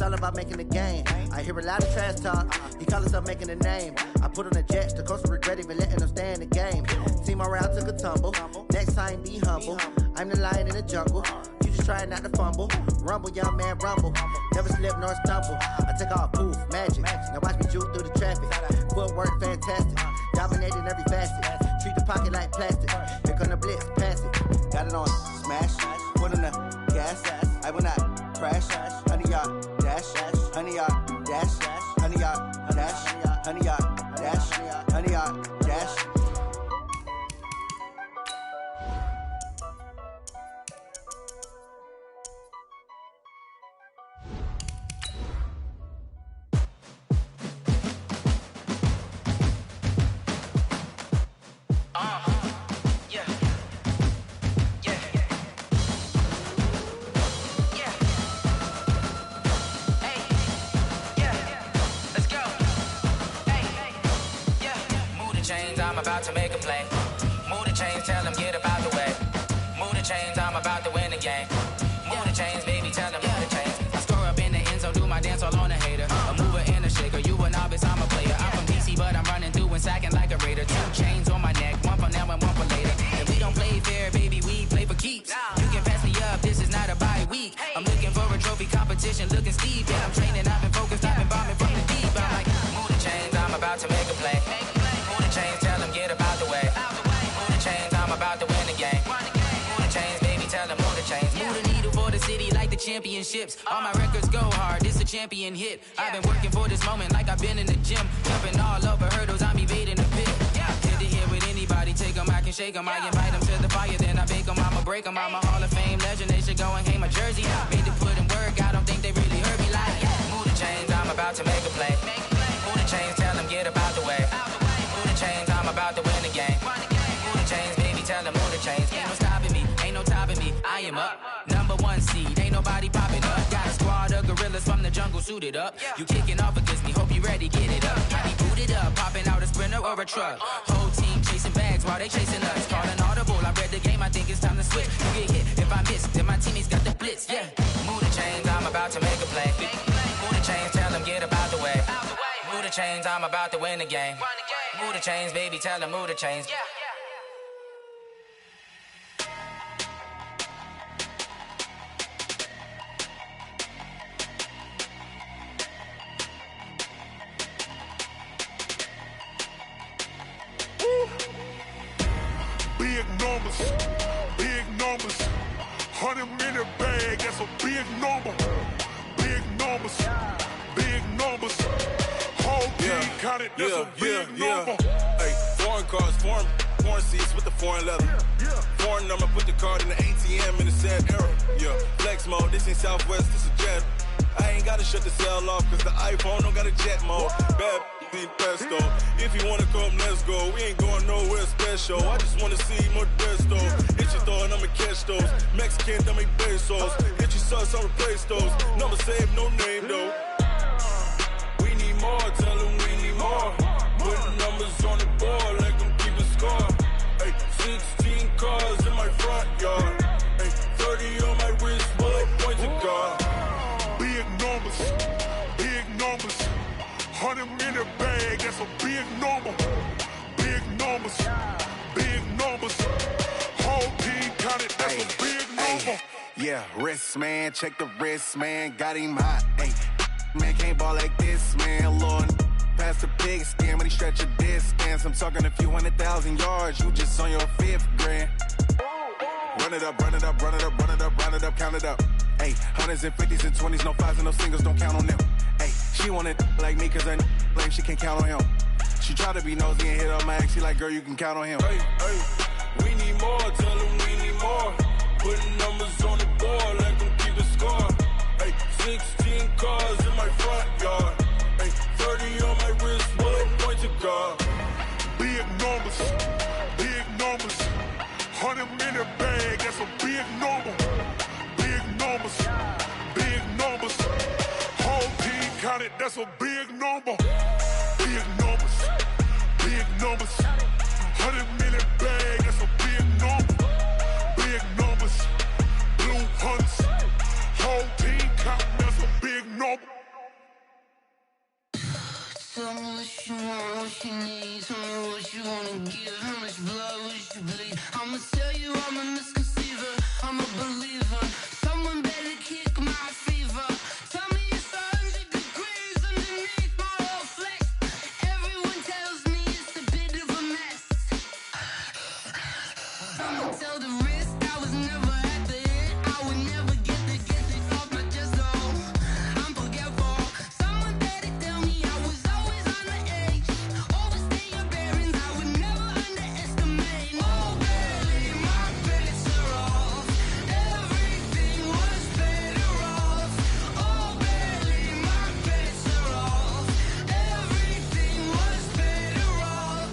all about making a game. I hear a lot of trash talk. He call himself making a name. I put on the jets, the coast regret even letting them stay in the game. See my route took a tumble. Next time be humble. I'm the lion in the jungle. You just try not to fumble. Rumble, young man, rumble. Never slip nor stumble. I take off poof, magic. Now watch me juke through the traffic. Footwork fantastic. Dominating every facet. Treat the pocket like plastic. Here come the blitz, pass it. Got it on smash. Put in the gas. I will not crash. 100-yard dash. 100-yard dash. 100-yard dash. 100-yard dash. 100-yard dash. I'm about to make a play. Move the chains, tell them get about the way. Move the chains, I'm about to win the game. Move the chains, baby, tell them move the chains. I score up in the end zone, do my dance all on a hater. A mover and a shaker, you a novice, I'm a player. I'm from DC, but I'm running through and sacking like a raider. 2 chains on my neck, one for now and one for later. And we don't play fair, baby, we play for keeps. You can pass me up, this is not a bye week. I'm looking for a trophy competition, looking steep. Yeah, I'm training, I've been focused, I've been bombing from the deep. I'm like, move the chains, I'm about to make a play. Move the chains, tell them get about the way. Move the chains, I'm about to win the game. Move the chains, baby, tell them move the chains. Move the needle for the city like the championships. All my records go hard, this a champion hit. I've been working for this moment like I've been in the gym. Jumping all over hurdles, I'm evading the pit. Good to hear with anybody, take them, I can shake them. I invite them to the fire, then I bake them, I'ma break them. I'm a Hall of Fame legend, they should go and hang my jersey. Made to put in work, I don't think they really heard me like, move the chains, I'm about to make a play. Move the chains, tell them get about the way. Move the chains, I'm about to win the game. Move the chains, baby, tell them move the chains. Ain't no stopping me, ain't no topping me. I am up, #1 seed, ain't nobody popping up. Got a squad of gorillas from the jungle suited up. You kicking off against me, hope you ready, get it up. Got me booted up, popping out a Sprinter or a truck. Whole team chasing bags while they chasing us. Call an audible, I read the game, I think it's time to switch. You get hit, if I miss, then my teammates got the blitz, yeah. Move the chains, I'm about to make a play. Move the chains, tell them get about the way. Move the chains, I'm about to win the game. Move the chains, baby, tell them move the chains. Big numbers, big numbers. 100-minute bag, that's a big number. Big numbers, big numbers. Whole team counted, that's a big number. Hey, foreign cars, foreign seats with the foreign leather. Foreign number, put the card in the ATM in the sad era. Yeah, flex mode, this ain't Southwest, this a jet. I ain't gotta shut the cell off, cause the iPhone don't got a jet mode. Bad need pesto. If you wanna come, let's go. We ain't going nowhere special. I just wanna see Modesto. Hit your thought, I'ma catch those. Mexican, that make pesos. Hit your sus, I'll replace those. Number saved, no name though. We need more, tell them we need more. Putting numbers on the board like I'm keeping score. Hey, 16 cars in my front yard. Hey, 30 on my wrist, bullet point to God. Big numbers, big numbers. 100-minute bag, that's a big number. Big numbers, big numbers. Whole team counted, that's a big number. Yeah, wrist man, check the wrist man, got him hot. Ay, man can't ball like this, man. Lord, past the pig skin when he stretch a distance. I'm talking a few 100,000 yards, you just on your 5th grand. Run it up, run it up, run it up, run it up, run it up, count it up. Ay, 100s and 50s and 20s, no 5s and no singles, don't count on them. Ay, she want it like me, cause her lame, she can't count on him. She try to be nosy and hit up my ex, she like, girl, you can count on him. Hey, hey, we need more, tell them we need more. Putting numbers on the board like I'm keeping score. Hey, 16 cars in my front yard. Hey, 30 on my wrist, bullet point to God. Big numbers, big numbers. 100-minute bag, that's a big number. Big numbers, big numbers. Whole team counted, that's a big number. Big numbers, big numbers. 100-minute bag, that's a big number. Big numbers, blue hunts. Whole team counting, that's a big number. Tell me what you want, what you need. Tell me what you wanna give. How much blood would you bleed? I'ma tell you I'm a misconceiver. I'm a believer. Someone better kick my fever. Tell me it's 100 degrees underneath my whole flesh. Everyone tells me it's a bit of a mess. I'ma tell the risk I was never at the end. I would never get this off my chest. Oh, I'm forgetful. Someone better tell me I was always on the edge. Overstay your bearings. I would never underestimate. Oh, barely my bets are off. Everything was better off. Oh, barely my bets are off. Everything was better off.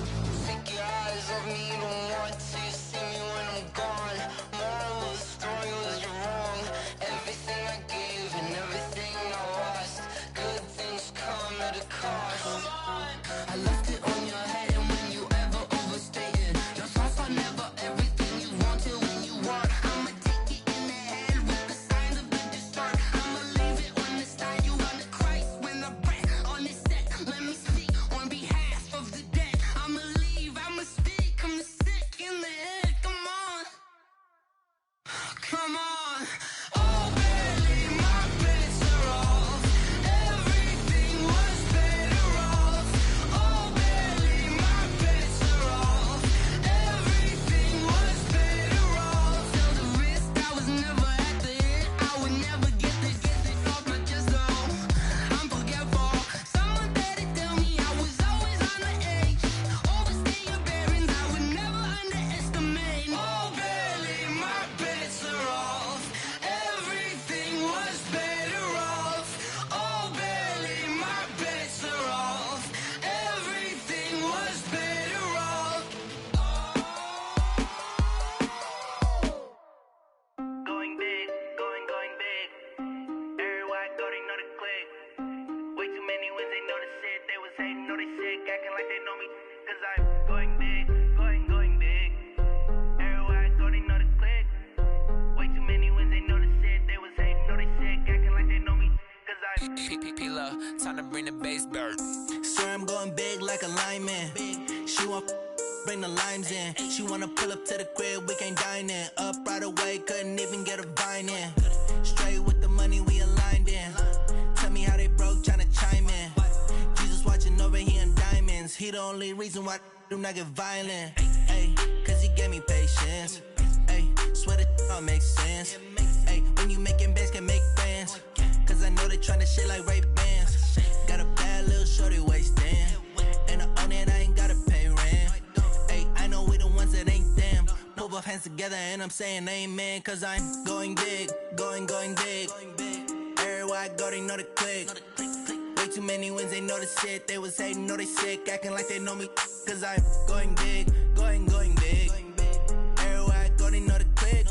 Take your eyes off me, don't want to see me when I'm gone. Moral of the story was you're wrong. Everything I gave and everything I lost. Good things come at a cost. I left it on your head, and when you ever overstay it, your thoughts are never everything you want till when you want. I'ma take it in the head with the signs of the distort. I'ma leave it on the side. You run the Christ when I breath on this set. Let me speak on behalf of the dead. I'ma leave, I'ma speak. I'm the sick in the head. Come on, come on. Oh, barely my bets are off. Everything was better off. Oh, barely my bets are off. Everything was better off. Tell the risk I was never at the end. I would never get this off my chest. Oh, I'm forgetful. Someone better tell me I was always on the edge. Overstay your bearings. I would never underestimate. Oh, barely my bets are off. Everything was better off. Oh, barely my bets are off. Everything was better off. Going big, going big. Everywhere I go, they know the click. Way too many wins, they know the shit. They was hating, know they sick, acting like they know me. Cause I'm going big, going big. Everywhere I go, they know the click. Way too many wins, they know the shit. They was hating, know they sick, acting like they know me. Cause I'm P-P-P-Love, time to bring the bass bird. Swear I'm going big like a lineman. She want bring the limes in. She wanna pull up to the crib, we can't dine in. Up right away, couldn't even get a vine in. Straight with the money we aligned in. Tell me how they broke, tryna chime in. Jesus watching over here in diamonds. He the only reason why I do not get violent. Ay, cause he gave me patience. Ay, swear that all makes sense. Ay, when you making bands, can make friends. Cause I know they tryna shit like Ray-Bans. Got a bad little shorty wasting. And I own it, I ain't gotta pay rent. Ay, I know we the ones that ain't them. Put both hands together and I'm saying amen. Cause I'm going big, going big. Everywhere I go, they know the click. Way too many wins, they know the shit. They was hating, know they sick, acting like they know me. Cause I'm going big, going big. Everywhere I go, they know the click.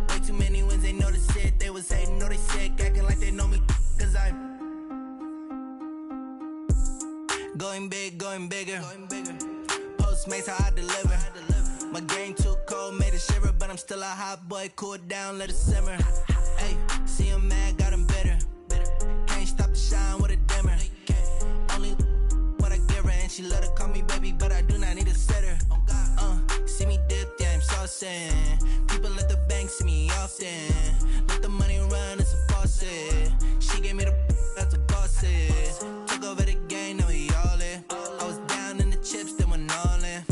Way too many wins, they know the shit. They was hating, know they sick, acting like they know me. Cause I'm going big, going bigger. Postmates how I deliver. My game too cold, made it shiver. But I'm still a hot boy, cool it down, let it simmer. Hey, see him mad, got him bitter. Can't stop the shine with a dimmer. Only what I give her, and she let her call me baby, but I do not need a sitter. See me dip, yeah, I'm saucing. People at the bank see me often. Let the money run, it's a faucet. She gave me the that's a boss it. Took over the game, now we all in. I was down in the chips, then went all in.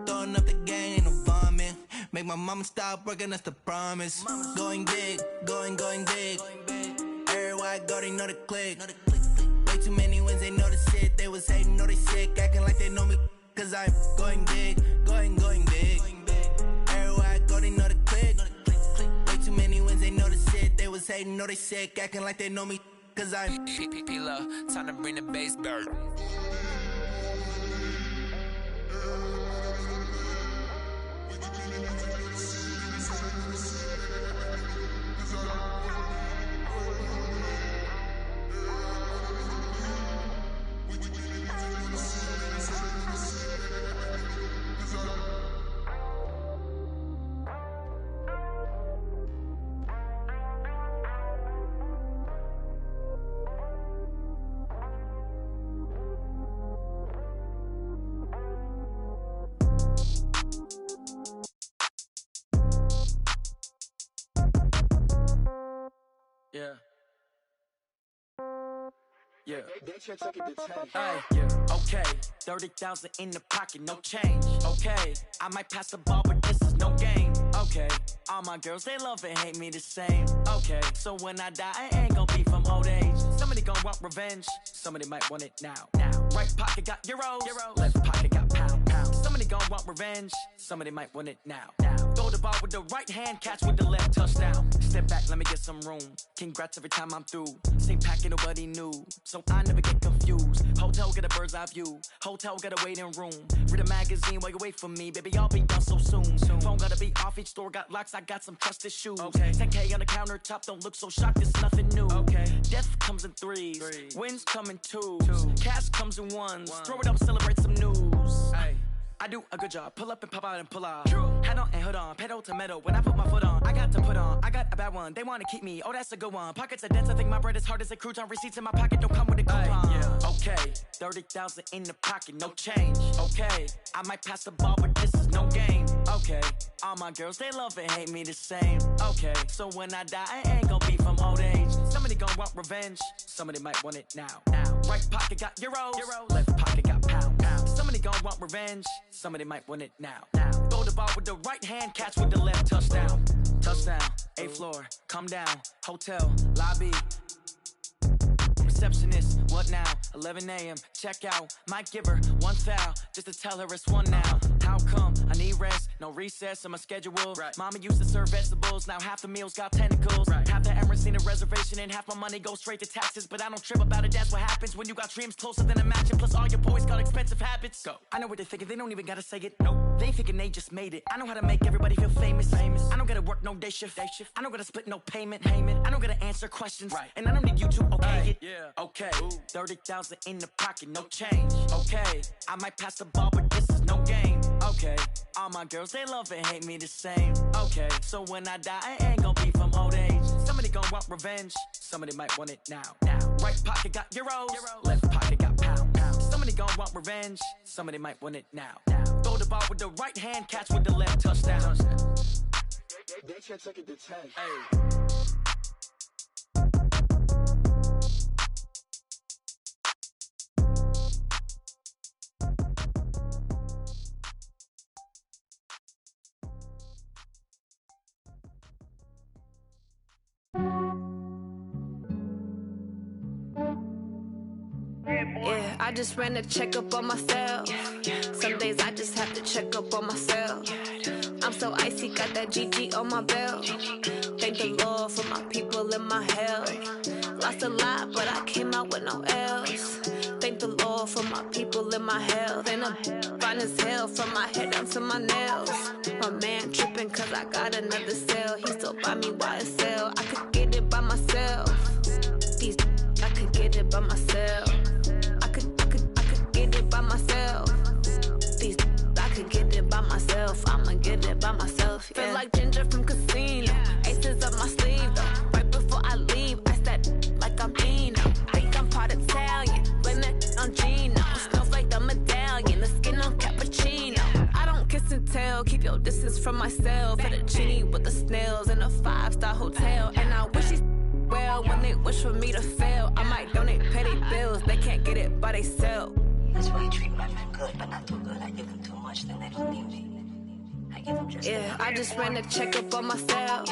Throwing up the gang, ain't no vomit. Make my mama stop working, that's the promise. Going big, going big. Everywhere I go, they know the click. Way too many wins, they know the shit. They was hating, know they sick, acting like they know me. Cause I'm going big, going big. Everywhere I go, they know the click. Way too many wins, they know the shit. They was hating, know they sick, acting like they know me. Cause I'm P-P-P-Love, time to bring the bass bird. Yeah. Hey, yeah. Okay, 30,000 in the pocket, no change. Okay, I might pass the ball, but this is no game. Okay, all my girls, they love and hate me the same. Okay, so when I die, I ain't gon' be from old age. Somebody gon' want revenge, somebody might want it now. Right pocket got euros, left pocket got pound. Somebody gon' want revenge, somebody might want it now. Throw the ball with the right hand, catch with the left, touchdown. Step back, let me get some room. Congrats every time I'm through. Same packet, nobody knew, so I never get confused. Hotel get a bird's eye view, hotel got a waiting room. Read a magazine while you wait for me, baby, I'll be done so soon. Phone gotta be off, each store got locks, I got some trusted shoes. 10K on the countertop, don't look so shocked, it's nothing new. Death comes in threes, wins come in twos, cash comes in ones. Throw it up, celebrate some news. I do a good job, pull up and pop out and pull out. Head on and hood on, pedal to metal. When I put my foot on, I got to put on. I got a bad one, they wanna keep me, oh that's a good one. Pockets are dense, I think my bread is hard as a crouton. Receipts in my pocket don't come with a coupon. Okay, 30,000 in the pocket, no change. Okay, I might pass the ball, but this is no game. Okay, all my girls, they love and hate me the same. Okay, so when I die, I ain't gon' be from old age. Somebody gon' want revenge, somebody might want it now. Right pocket got euros, left pocket got pound. Somebody gon' want revenge, somebody might want it now. Throw the ball with the right hand, catch with the left, touchdown. Touchdown, 8th floor, come down, hotel, lobby. Receptionist, what now? 11 a.m. check out. Might give her one foul just to tell her it's one now. How come? I need rest, no recess in my schedule. Mama used to serve vegetables, now half the meals got tentacles. Half the errands need a reservation and half my money goes straight to taxes. But I don't trip about it, that's what happens when you got dreams closer than a match. Plus all your boys got expensive habits. Go. I know what they're thinking, they don't even gotta say it. Nope. They thinking they just made it. I know how to make everybody feel famous. I don't gotta work no day shift. I don't gotta split no payment. I don't gotta answer questions. And I don't need you to okay it. Okay, 30,000 in the pocket, no change. Okay, I might pass the ball, but this is no game. Okay, all my girls, they love and hate me the same. Okay, so when I die, I ain't gon' be from old age. Somebody gon' want revenge, somebody might want it now. Right pocket got euros, left pocket got pound. Somebody gon' want revenge, somebody might want it now. Throw the ball with the right hand, catch with the left, touchdown. They can't take it to 10. Yeah, I just ran a checkup on myself. Some days I just have to check up on myself. I'm so icy, got that GG on my belt. Thank the Lord for my people in my health. Lost a lot, but I came out with no else. Thank the Lord for my people in my health. And I'm fine as hell from my head down to my nails. My man tripping cause I got another cell. He still buy me YSL. I could get it by myself. These I could get it by myself. I could get it by myself. These I could get it by myself. I'ma get it by myself. Yeah. Feel like Ginger from Casino. Aces up my sleeve though. Right before I leave, I said like I'm Dino. Think I'm part Italian. Blame it on Gino. Smells like the medallion. The skin on cappuccino. I don't kiss and tell. Keep your distance from myself. For the genie with the snails in a 5-star hotel. And I wish he's well when they wish for me to fail. I might donate petty bills. They can't get it by they sell. That's why I treat my men good, but not too good. I give them too much, then they don't need me. I give them just yeah, I just ran a checkup on myself.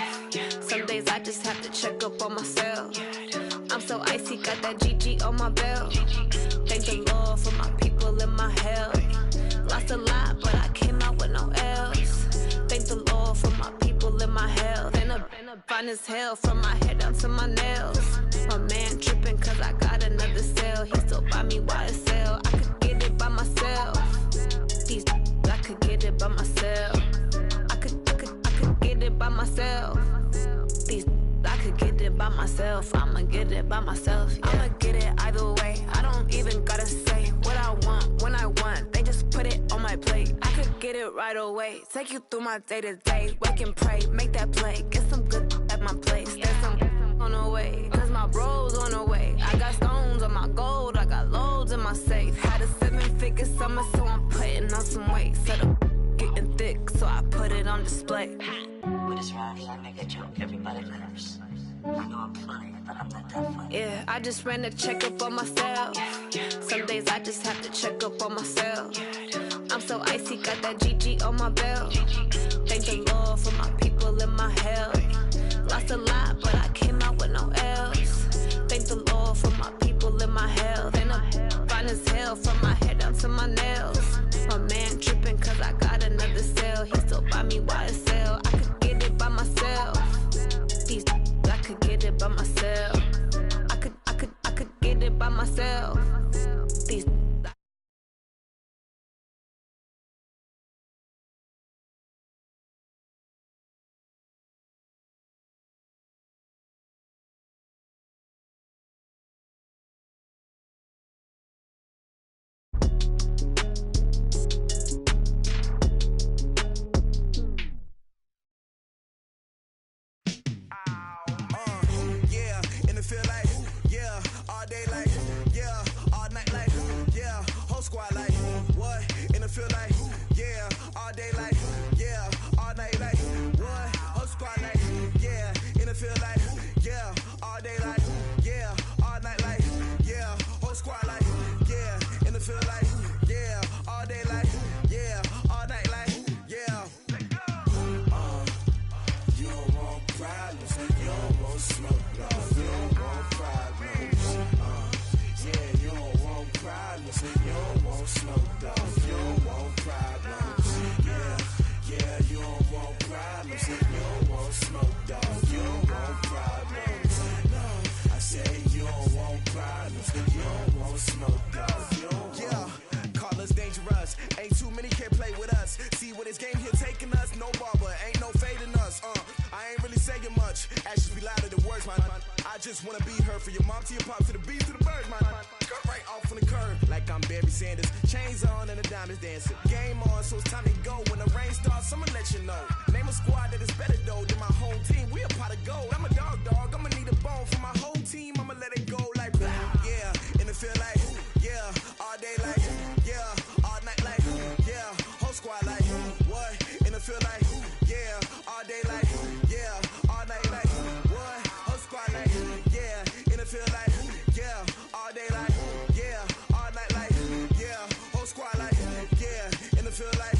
Some days I just have to check up on myself. I'm so icy, got that GG on my belt. Thank the Lord for my people in my health. Lost a lot, but I came out with no else. Thank the Lord for my people in my health. And I'm fine as hell from my head down to my nails. My man tripping cause I got another cell. He still buy me YSL. I could get it by myself. These I could get it by myself. I could get it by myself. These I could get it by myself. I'ma get it by myself. Yeah. I'ma get it either way. I don't even gotta say what I want when I want. They just put it on my plate. I could get it right away. Take you through my day to day. Wake and pray, make that play. Get some good at my place. There's some on the way. Cause my bro's on the way. I got stones on my gold. I got loads in my safe. Had a 7-figure summer, so I'm putting on some weight. Set up getting thick, so I put it on display. with his rhymes, I make a joke, everybody laughs. I know I'm funny, but I'm not that funny. Yeah, I just ran a checkup on myself. Some days I just have to check up on myself. I'm so icy, got that GG on my belt. Thank the Lord for my people in my health. Lost a lot, but I came out with no L's. Thank the Lord for my people in my health. And I'm fine as hell from my head down to my nails. My man tripping cause I got another cell. He still buy me YSL. I could get it by myself. These I could get it by myself. I could get it by myself. These Feel like, yeah, all day like, yeah, all night like, yeah, whole squad like, what? In the feel like, yeah, all day like, yeah, all night like, what? Whole squad like, yeah, in the feel like, yeah, all day like, yeah, all night like, yeah, whole squad like, yeah, in the feel like, yeah, all day like, yeah, all night like, yeah. You don't want problems, you don't want smoke, you don't want problems. Yeah, you don't want problems, you don't want smoke, dog. You don't want problems. Yeah, you don't want problems, you don't want smoke, dog. You don't want problems. No, I say you don't want problems, you don't want smoke, dog. You don't want. Call us dangerous. Ain't too many can play with us. See where this game here taking us. No barber, ain't no fading us. I ain't really saying much. Actions be louder than words, man. I just wanna be heard for your mom to your pop to the beat to the birds, man. Cut right off on the curb like I'm Barry Sanders. Chains on and the diamonds dancing. Game on, so it's time to go. When the rain starts, I'ma let you know. Name a squad that is better though than my home team. We a pot of gold. I'm a dog. I'ma need a bone for my whole team. I'ma let it go like blah. Yeah, and it feel like yeah, all day like yeah, all night like yeah, whole squad like what? And it feel like yeah, all day like yeah, all night like what? Whole squad like yeah, and it feel like yeah, all day like yeah, all night like yeah, whole squad like yeah, and it feel like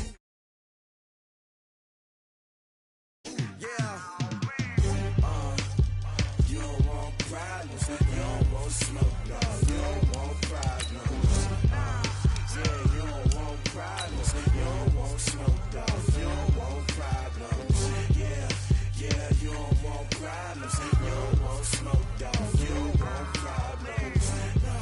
yeah. You don't want problems, you don't want smoke, dog. You don't want problems. Yeah, you don't want problems, you don't want smoke, dog. You don't want problems. Yeah, you don't want problems, you don't want smoke, dog. You don't want problems. No,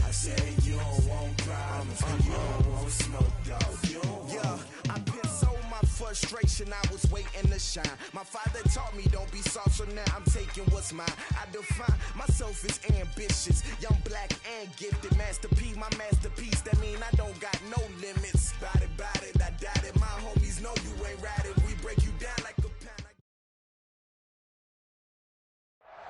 I say you don't want problems, you don't want smoke, dog. You don't want. Yeah, I been so my frustration, I was waiting to shine. My father taught me don't be soft, so now I'm taking what's mine. I define myself as ambitious, young, black, and gifted. Master P, my masterpiece, that mean I don't got no limits. Bout it, I doubt it. My homies know you ain't ratted. We break you down like a pound.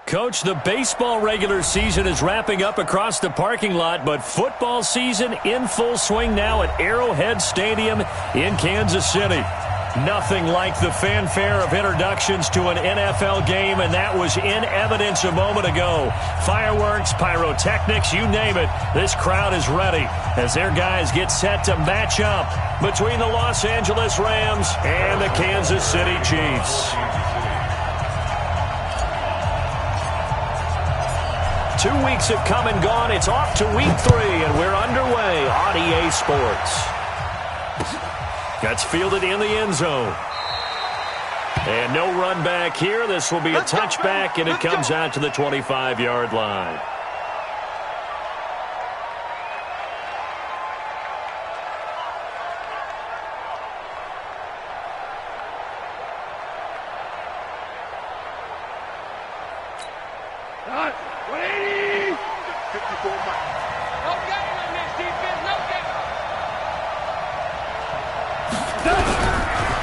Coach, the baseball regular season is wrapping up across the parking lot, but football season in full swing now at Arrowhead Stadium in Kansas City. Nothing like the fanfare of introductions to an NFL game, and that was in evidence a moment ago. Fireworks, pyrotechnics, you name it. This crowd is ready as their guys get set to match up between the Los Angeles Rams and the Kansas City Chiefs. 2 weeks have come and gone. It's off to week 3, and we're underway on EA Sports. Gets fielded in the end zone. And no run back here. This will be a touchback, and it comes out to the 25-yard line.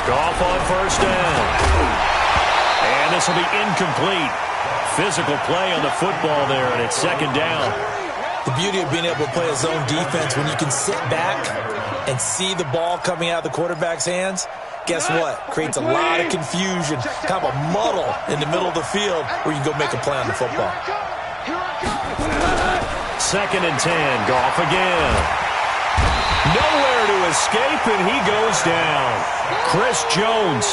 Goff on first down. And this will be incomplete. Physical play on the football there, and it's second down. The beauty of being able to play a zone defense when you can sit back and see the ball coming out of the quarterback's hands guess what? Creates a lot of confusion, kind of a muddle in the middle of the field where you can go make a play on the football. 2nd and 10. Goff again. Nowhere to escape, and he goes down. Chris Jones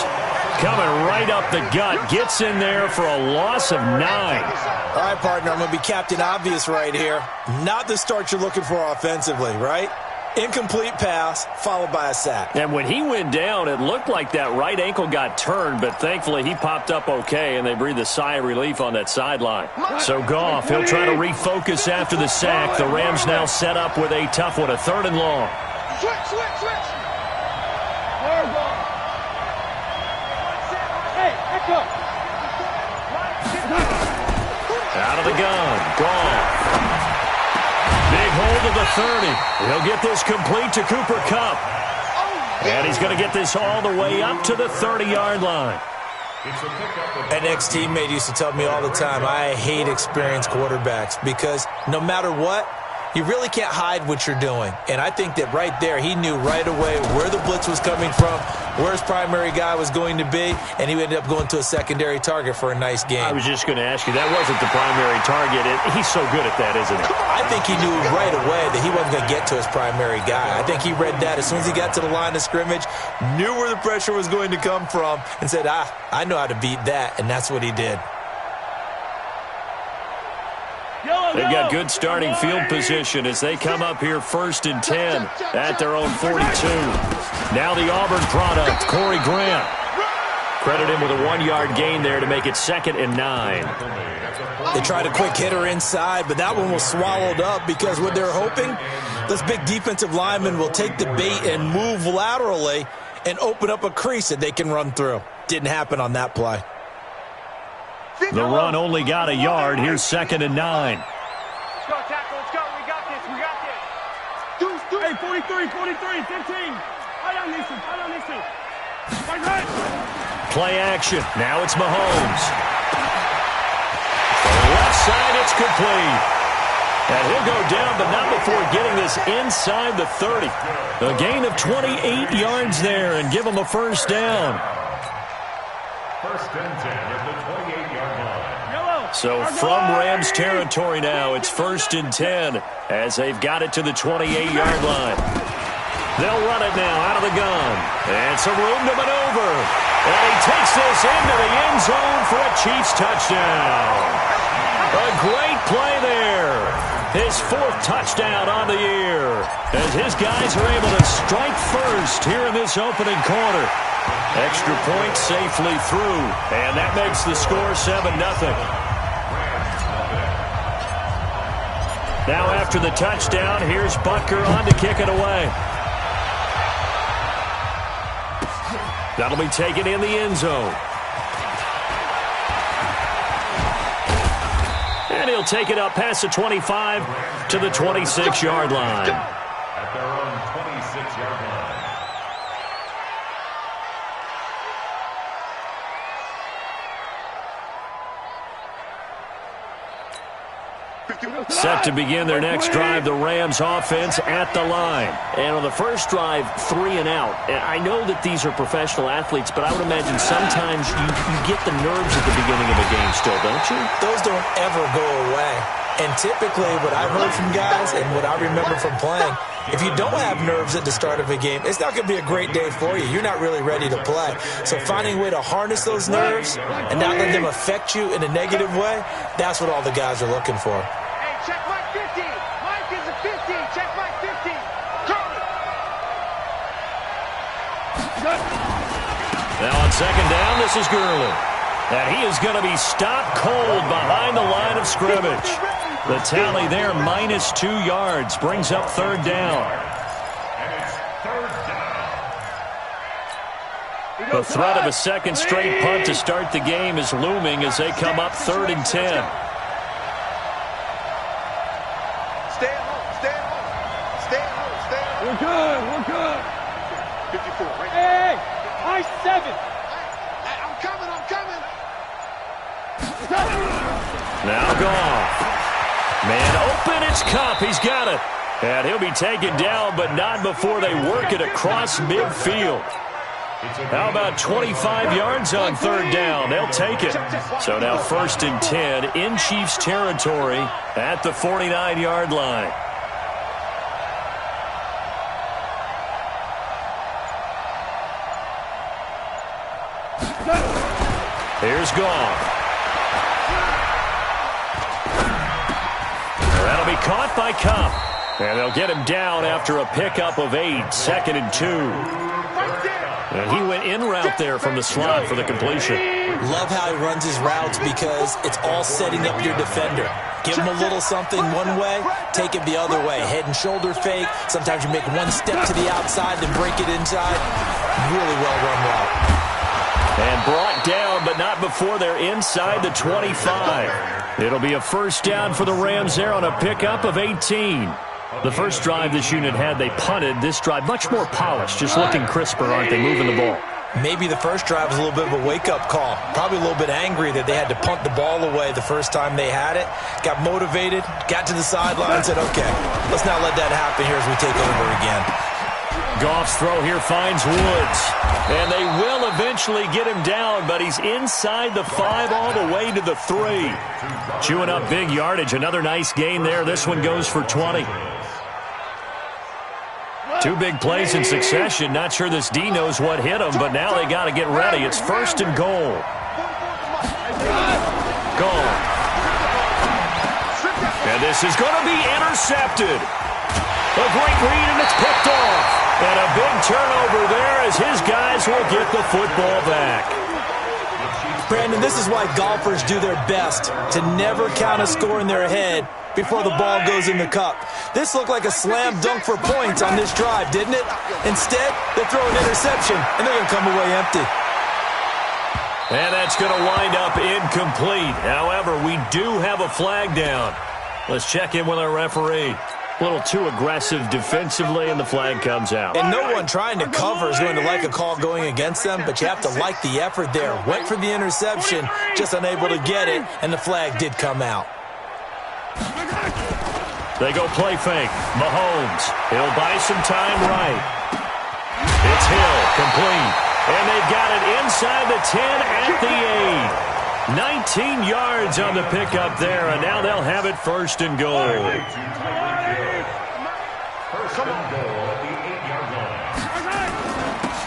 coming right up the gut. Gets in there for a loss of 9. All right, partner, I'm going to be Captain Obvious right here. Not the start you're looking for offensively, right? Incomplete pass, followed by a sack. And when he went down, it looked like that right ankle got turned, but thankfully he popped up okay, and they breathed a sigh of relief on that sideline. So Goff, he'll try to refocus after the sack. The Rams now set up with a tough one, a 3rd and long. Switch. Out of the gun, Goff. Big hold of the 30. He'll get this complete to Cooper Kupp. And he's going to get this all the way up to the 30-yard line. An ex-teammate used to tell me all the time, I hate experienced quarterbacks because no matter what, you really can't hide what you're doing. And I think that right there, he knew right away where the blitz was coming from, where his primary guy was going to be, and he ended up going to a secondary target for a nice game. I was just going to ask you, that wasn't the primary target. He's so good at that, isn't he? I think he knew right away that he wasn't going to get to his primary guy. I think he read that as soon as he got to the line of scrimmage, knew where the pressure was going to come from, and said, I know how to beat that, and that's what he did. They've got good starting field position as they come up here 1st and 10 at their own 42. Now the Auburn product, Corey Grant. Credit him with a 1-yard gain there to make it 2nd and 9. They tried a quick hitter inside, but that one was swallowed up because what they're hoping, this big defensive lineman will take the bait and move laterally and open up a crease that they can run through. Didn't happen on that play. The run only got a yard. Here's 2nd and 9. Let's go, tackle. Let's go. We got this. Hey, 43, 15. Right on this one. Right. Play action. Now it's Mahomes. Left side, it's complete. And he'll go down, but not before getting this inside the 30. A gain of 28 yards there and give him a 1st down. 1st and 10 at the 28-yard line. So from Rams territory now, it's 1st and 10 as they've got it to the 28-yard line. They'll run it now out of the gun. And some room to maneuver. And he takes this into the end zone for a Chiefs touchdown. A great play there. His 4th touchdown on the year. As his guys are able to strike first here in this opening quarter. Extra point safely through, and that makes the score 7-0. Now after the touchdown, here's Butker on to kick it away. That'll be taken in the end zone. And he'll take it up past the 25 to the 26-yard line. At their own 26-yard line. Set to begin their next drive, the Rams offense at the line. And on the first drive, 3 and out. And I know that these are professional athletes, but I would imagine sometimes you get the nerves at the beginning of a game still, don't you? Those don't ever go away. And typically what I've heard from guys and what I remember from playing, if you don't have nerves at the start of a game, it's not going to be a great day for you. You're not really ready to play. So finding a way to harness those nerves and not let them affect you in a negative way, that's what all the guys are looking for. Hey, check Mike 50. Mike is a 50. Check Mike 50. Now on second down, this is Gurley. And he is going to be stopped cold behind the line of scrimmage. The tally there, -2 yards, brings up 3rd down. And it's 3rd down. The threat of a second straight punt to start the game is looming as they come up 3rd and 10. Stay at home. Stay at home. Stay at home. Stay at home. We're good. 54, right? Hey, I-7. I'm coming. Now Goff. Man open, it's Kupp. He's got it. And he'll be taken down, but not before they work it across midfield. How about 25 yards on third down? They'll take it. So now 1st and 10 in Chiefs territory at the 49-yard line. Here's Goff. That'll be caught by Cup. And they'll get him down after a pickup of 8, 2nd and 2. And he went in route there from the slot for the completion. Love how he runs his routes because it's all setting up your defender. Give him a little something one way, take it the other way. Head and shoulder fake. Sometimes you make one step to the outside, then break it inside. Really well-run route. And brought down, but not before they're inside the 25. It'll be a 1st down for the Rams there on a pickup of 18. The first drive this unit had, they punted. This drive, much more polished, just looking crisper, aren't they, moving the ball? Maybe the first drive was a little bit of a wake-up call. Probably a little bit angry that they had to punt the ball away the first time they had it. Got motivated, got to the sideline, said, okay, let's not let that happen here as we take over again. Goff's throw here finds Woods. And they will eventually get him down, but he's inside the 5 all the way to the 3. Chewing up big yardage. Another nice gain there. This one goes for 20. 2 big plays in succession. Not sure this D knows what hit him, but now they got to get ready. It's 1st and goal. Goal. And this is going to be intercepted. A great read, and it's picked off. And a big turnover there as his guys will get the football back. Brandon, this is why golfers do their best to never count a score in their head before the ball goes in the cup. This looked like a slam dunk for points on this drive, didn't it? Instead, they throw an interception, and they're going to come away empty. And that's going to wind up incomplete. However, we do have a flag down. Let's check in with our referee. A little too aggressive defensively, and the flag comes out. And no one trying to cover is going to like a call going against them, but you have to like the effort there. Went for the interception, just unable to get it, and the flag did come out. They go play fake. Mahomes. He'll buy some time right. It's Hill, complete. And they've got it inside the 10 at the 8. 19 yards on the pickup there, and now they'll have it 1st and goal.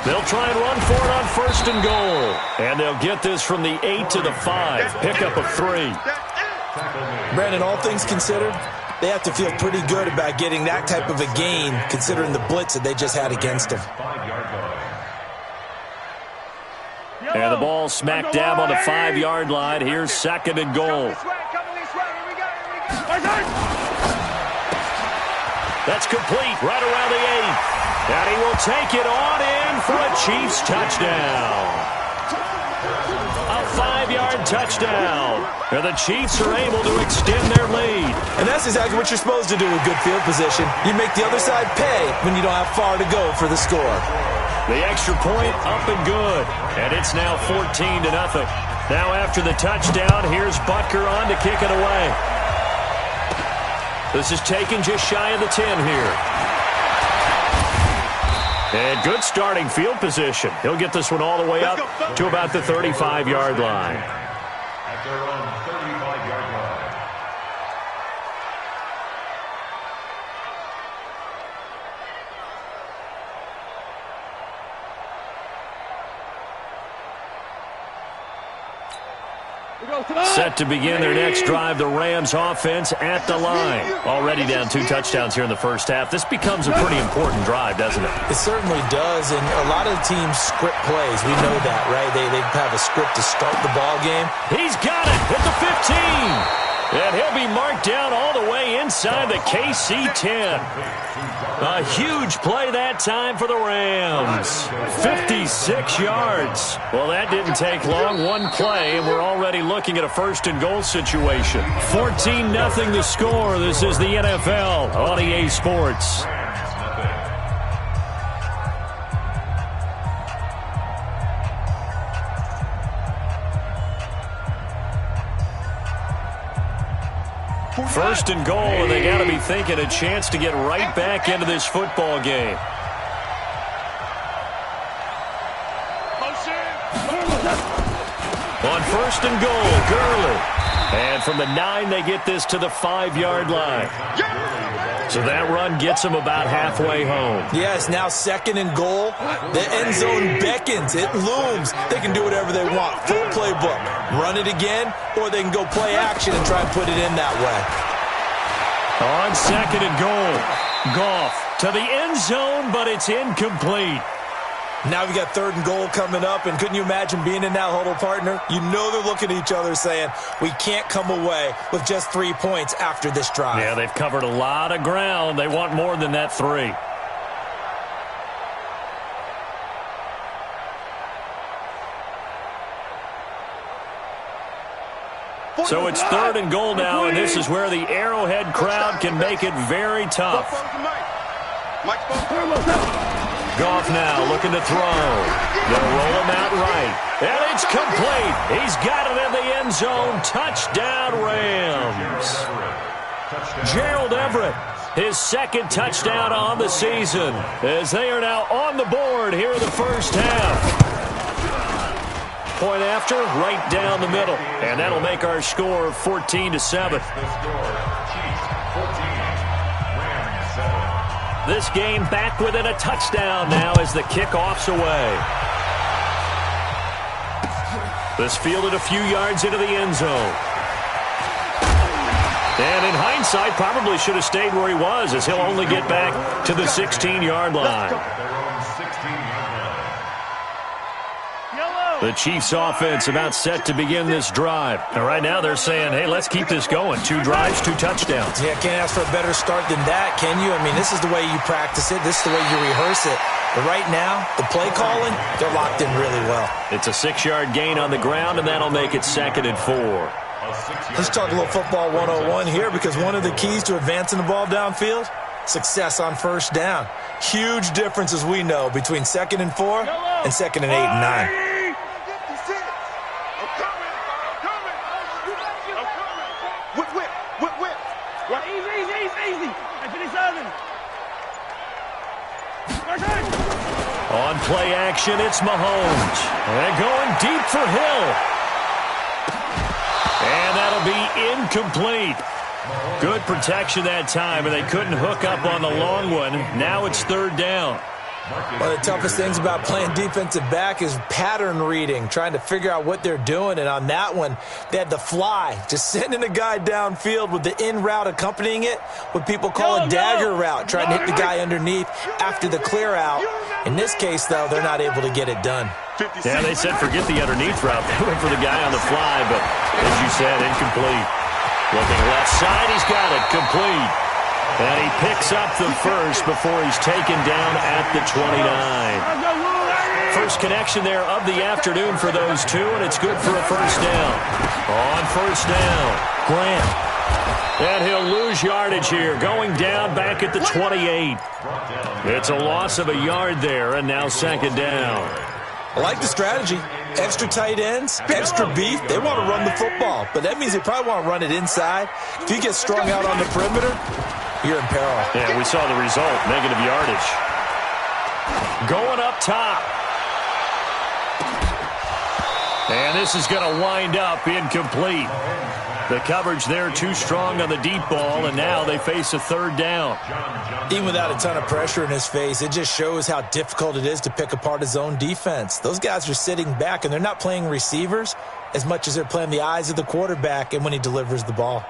They'll try and run for it on 1st and goal. And they'll get this from the 8 to the 5. Pickup of 3. Brandon, all things considered, they have to feel pretty good about getting that type of a gain considering the blitz that they just had against them. And the ball smack dab on the 5-yard line. Here's 2nd and goal. That's complete right around the 8. And he will take it on in for a Chiefs touchdown. A 5-yard touchdown. And the Chiefs are able to extend their lead. And that's exactly what you're supposed to do with good field position. You make the other side pay when you don't have far to go for the score. The extra point up and good. And it's now 14-0. Now after the touchdown, here's Butker on to kick it away. This is taken just shy of the 10 here. And good starting field position. He'll get this one all the way up to about the 35-yard line. At their own 35-yard line. Set to begin their next drive, the Rams offense at the line. Already down 2 touchdowns here in the first half. This becomes a pretty important drive, doesn't it? It certainly does, and a lot of teams script plays. We know that, right? They have a script to start the ball game. He's got it at the 15. And he'll be marked down all the way inside the KC 10. A huge play that time for the Rams. 56 yards. Well, that didn't take long. One play, and we're already looking at a 1st and goal situation. 14-0 the score. This is the NFL on EA Sports. First and goal, and they got to be thinking a chance to get right back into this football game. On first and goal, Gurley. And from the 9, they get this to the 5-yard line. So that run gets them about halfway home. Yes, now second and goal. The end zone beckons. It looms. They can do whatever they want. Full playbook. Run it again, or they can go play action and try and put it in that way. On second and goal, Goff to the end zone, but it's incomplete. Now we got third and goal coming up, and couldn't you imagine being in that huddle, partner? You know they're looking at each other saying, we can't come away with just 3 points after this drive. Yeah, they've covered a lot of ground. They want more than that 3. So it's third and goal now, and this is where the Arrowhead crowd can make it very tough. Goff now looking to throw. They'll roll him out right. And it's complete. He's got it in the end zone. Touchdown, Rams. Gerald Everett, his second touchdown on the season, as they are now on the board here in the first half. Point after, right down the middle. And that'll make our score 14-7. This game back within a touchdown now as the kickoff's away. This fielded a few yards into the end zone. And in hindsight, probably should have stayed where he was, as he'll only get back to the 16-yard line. The Chiefs' offense about set to begin this drive. And right now they're saying, hey, let's keep this going. 2 drives, 2 touchdowns. Yeah, can't ask for a better start than that, can you? I mean, this is the way you practice it. This is the way you rehearse it. But right now, the play calling, they're locked in really well. It's a 6-yard gain on the ground, and that'll make it 2nd and 4. Let's talk a little football 101 here, because one of the keys to advancing the ball downfield, success on first down. Huge difference, as we know, between 2nd and 4 and 2nd and 8 and 9. On play action, it's Mahomes. And going deep for Hill. And that'll be incomplete. Good protection that time, and they couldn't hook up on the long one. Now it's 3rd down. One of the toughest things about playing defensive back is pattern reading, trying to figure out what they're doing. And on that one, they had the fly, just sending a guy downfield with the in route accompanying it, what people call a dagger route, trying to hit the guy underneath after the clear out. In this case, though, they're not able to get it done. Yeah, they said forget the underneath route. They went for the guy on the fly, but as you said, incomplete. Looking left side, he's got it, complete. And he picks up the first before he's taken down at the 29. First connection there of the afternoon for those two, and it's good for a first down. On first down, Grant. And he'll lose yardage here, going down back at the 28. It's a loss of a yard there, and now 2nd down. I like the strategy. Extra tight ends, extra beef. They want to run the football, but that means they probably want to run it inside. If you get strung out on the perimeter, you're in peril. Yeah, we saw the result, negative yardage. Going up top. And this is going to wind up incomplete. The coverage there too strong on the deep ball, and now they face a 3rd down. Even without a ton of pressure in his face, it just shows how difficult it is to pick apart his own defense. Those guys are sitting back, and they're not playing receivers as much as they're playing the eyes of the quarterback and when he delivers the ball.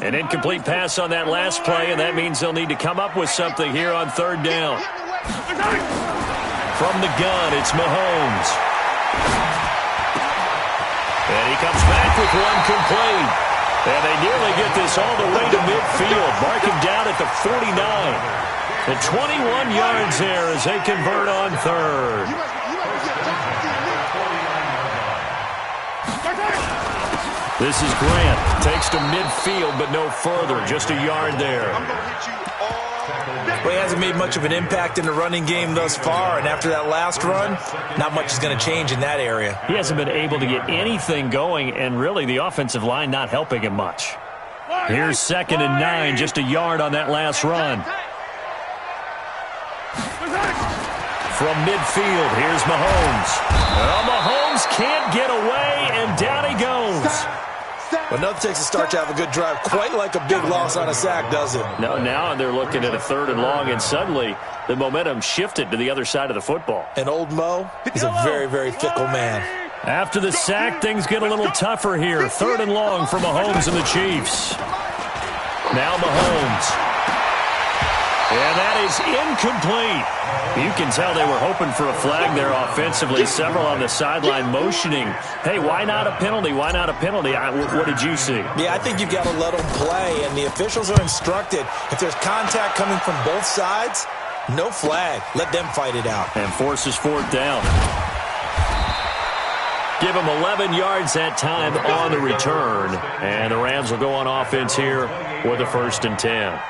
An incomplete pass on that last play, and that means they'll need to come up with something here on 3rd down. From the gun, it's Mahomes. And he comes back with one complete. And they nearly get this all the way to midfield. Mark him down at the 49. And 21 yards there as they convert on 3rd. This is Grant. Takes to midfield, but no further. Just a yard there. Well, he hasn't made much of an impact in the running game thus far, and after that last run, not much is going to change in that area. He hasn't been able to get anything going, and really the offensive line not helping him much. Here's 2nd and 9, just a yard on that last run. from midfield. Here's Mahomes. Well, Mahomes can't get away, and down he goes. But nothing takes a start to have a good drive. Quite like a big loss on a sack, does it? No, now they're looking at a 3rd and long, and suddenly the momentum shifted to the other side of the football. And old Mo is a very, very fickle man. After the sack, things get a little tougher here. 3rd and long for Mahomes and the Chiefs. Now Mahomes. And that is incomplete. You can tell they were hoping for a flag there offensively. Several on the sideline motioning, hey, why not a penalty? Why not a penalty? What did you see? Yeah, I think you've got to let them play, and the officials are instructed. If there's contact coming from both sides, no flag. Let them fight it out. And forces 4th down. Give them 11 yards that time on the return. And the Rams will go on offense here with a 1st and 10.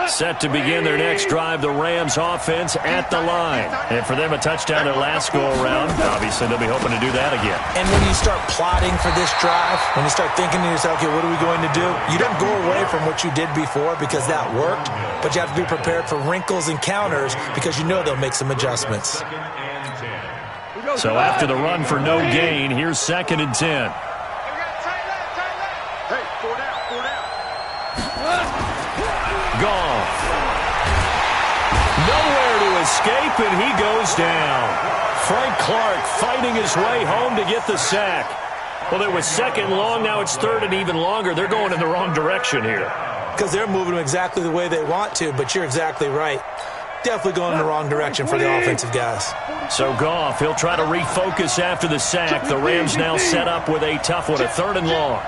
Set to begin their next drive, the Rams offense at the line. And for them, a touchdown their last go-around. Obviously, they'll be hoping to do that again. And when you start plotting for this drive, when you start thinking to yourself, okay, what are we going to do? You don't go away from what you did before because that worked, but you have to be prepared for wrinkles and counters because you know they'll make some adjustments. So after the run for no gain, here's 2nd and 10. Goff. Nowhere to escape, and he goes down. Frank Clark fighting his way home to get the sack. Well, it was 2nd long. Now it's 3rd and even longer. They're going in the wrong direction here. Because they're moving exactly the way they want to, but you're exactly right. Definitely going in the wrong direction for the offensive guys. So Goff, he'll try to refocus after the sack. The Rams now set up with a tough one, a 3rd and long.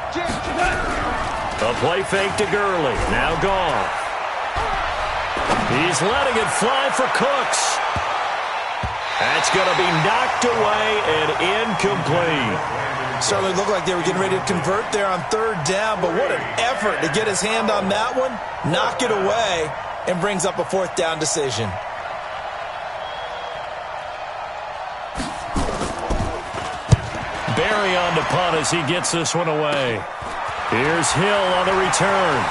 A play fake to Gurley. Now Goff. He's letting it fly for Cooks. That's going to be knocked away and incomplete. Certainly looked like they were getting ready to convert there on 3rd down, but what an effort to get his hand on that one, knock it away, and brings up a 4th down decision. Barry on to punt as he gets this one away. Here's Hill on the return.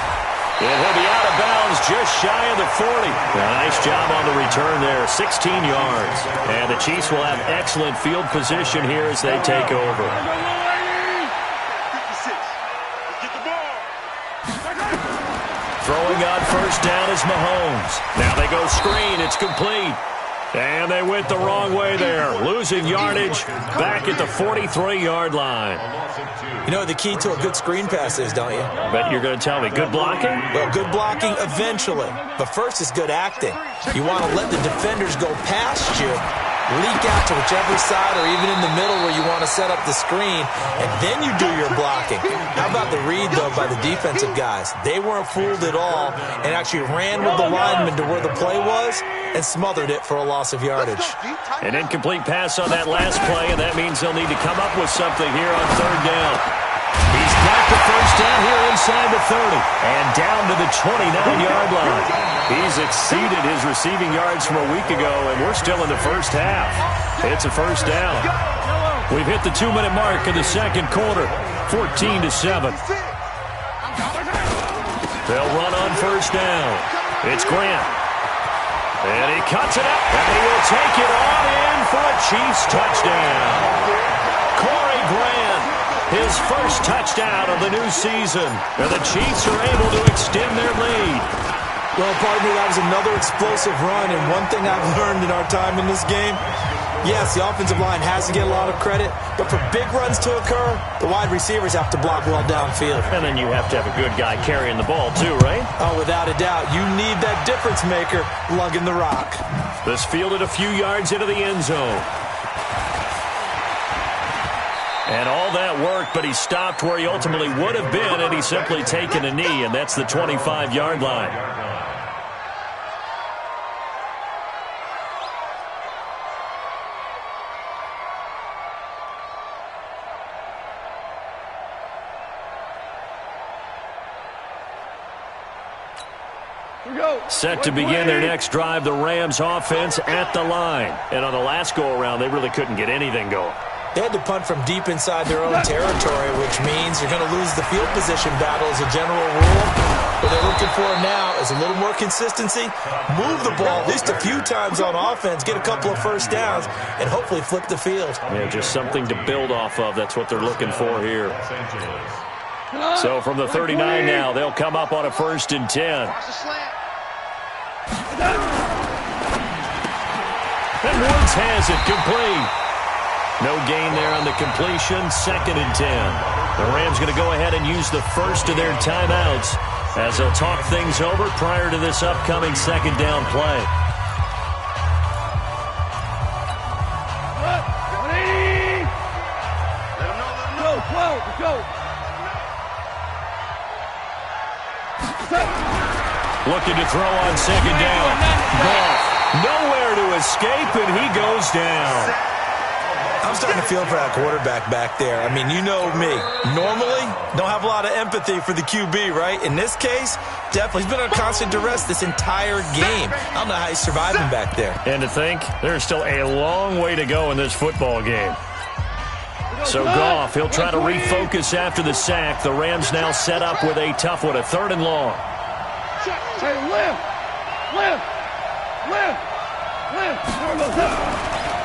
And he'll be out of bounds just shy of the 40. Nice job on the return there, 16 yards. And the Chiefs will have excellent field position here as they take over. Throwing on 1st down is Mahomes. Now they go screen. It's complete. And they went the wrong way there. Losing yardage back at the 43-yard line. You know what the key to a good screen pass is, don't you? But you're going to tell me, good blocking? Well, good blocking eventually. But first is good acting. You want to let the defenders go past you, leak out to whichever side or even in the middle where you want to set up the screen, and then you do your blocking. How about the read, though, by the defensive guys? They weren't fooled at all and actually ran with the lineman to where the play was and smothered it for a loss of yardage. An incomplete pass on that last play, and that means they'll need to come up with something here on 3rd down. He's got the 1st down here inside the 30 and down to the 29-yard line. He's exceeded his receiving yards from a week ago, and we're still in the 1st half. It's a 1st down. We've hit the 2-minute mark in the 2nd quarter, 14-7. They'll run on 1st down. It's Grant. And he cuts it up, and he will take it on in for a Chiefs touchdown. Corey Grant, his 1st touchdown of the new season. And the Chiefs are able to extend their lead. Well, partner, that was another explosive run, and one thing I've learned in our time in this game, yes, the offensive line has to get a lot of credit, but for big runs to occur, the wide receivers have to block well downfield. And then you have to have a good guy carrying the ball too, right? Oh, without a doubt. You need that difference maker lugging the rock. This fielded a few yards into the end zone. And all that worked, but he stopped where he ultimately would have been, and he's simply taken a knee, and that's the 25-yard line. Set to begin their next drive, the Rams offense at the line. And on the last go-around, they really couldn't get anything going. They had to punt from deep inside their own territory, which means you're going to lose the field position battle as a general rule. What they're looking for now is a little more consistency, move the ball at least a few times on offense, get a couple of first downs, and hopefully flip the field. Yeah, just something to build off of. That's what they're looking for here. So from the 39 now, they'll come up on a 1st and 10. And Woods has it complete. No gain there on the completion. 2nd and 10. The Rams going to go ahead and use the first of their timeouts as they'll talk things over prior to this upcoming 2nd down play. Looking to throw on 2nd down. Goff nowhere to escape, and he goes down. I'm starting to feel for that quarterback back there. I mean, you know me. Normally, don't have a lot of empathy for the QB, right? In this case, definitely. He's been under constant duress this entire game. I don't know how he's surviving back there. And to think, there's still a long way to go in this football game. So Goff, he'll try to refocus after the sack. The Rams now set up with a tough one, a 3rd and long.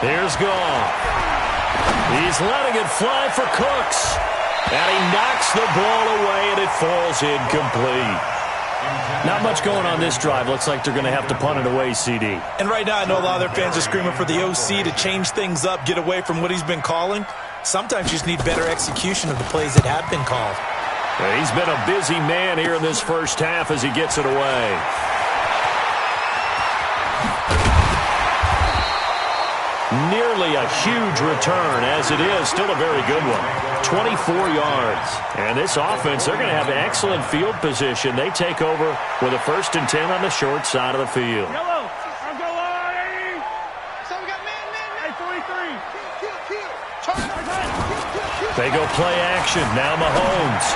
Here's Goff. He's letting it fly for Cooks. And he knocks the ball away, and it falls incomplete. Not much going on this drive. Looks like they're going to have to punt it away, CD. And right now, I know a lot of their fans are screaming for the OC to change things up, get away from what he's been calling. Sometimes you just need better execution of the plays that have been called. Well, he's been a busy man here in this first half as he gets it away. Nearly a huge return, as it is. Still a very good one. 24 yards. And this offense, they're going to have excellent field position. They take over with a 1st and 10 on the short side of the field. They go play action. Now Mahomes.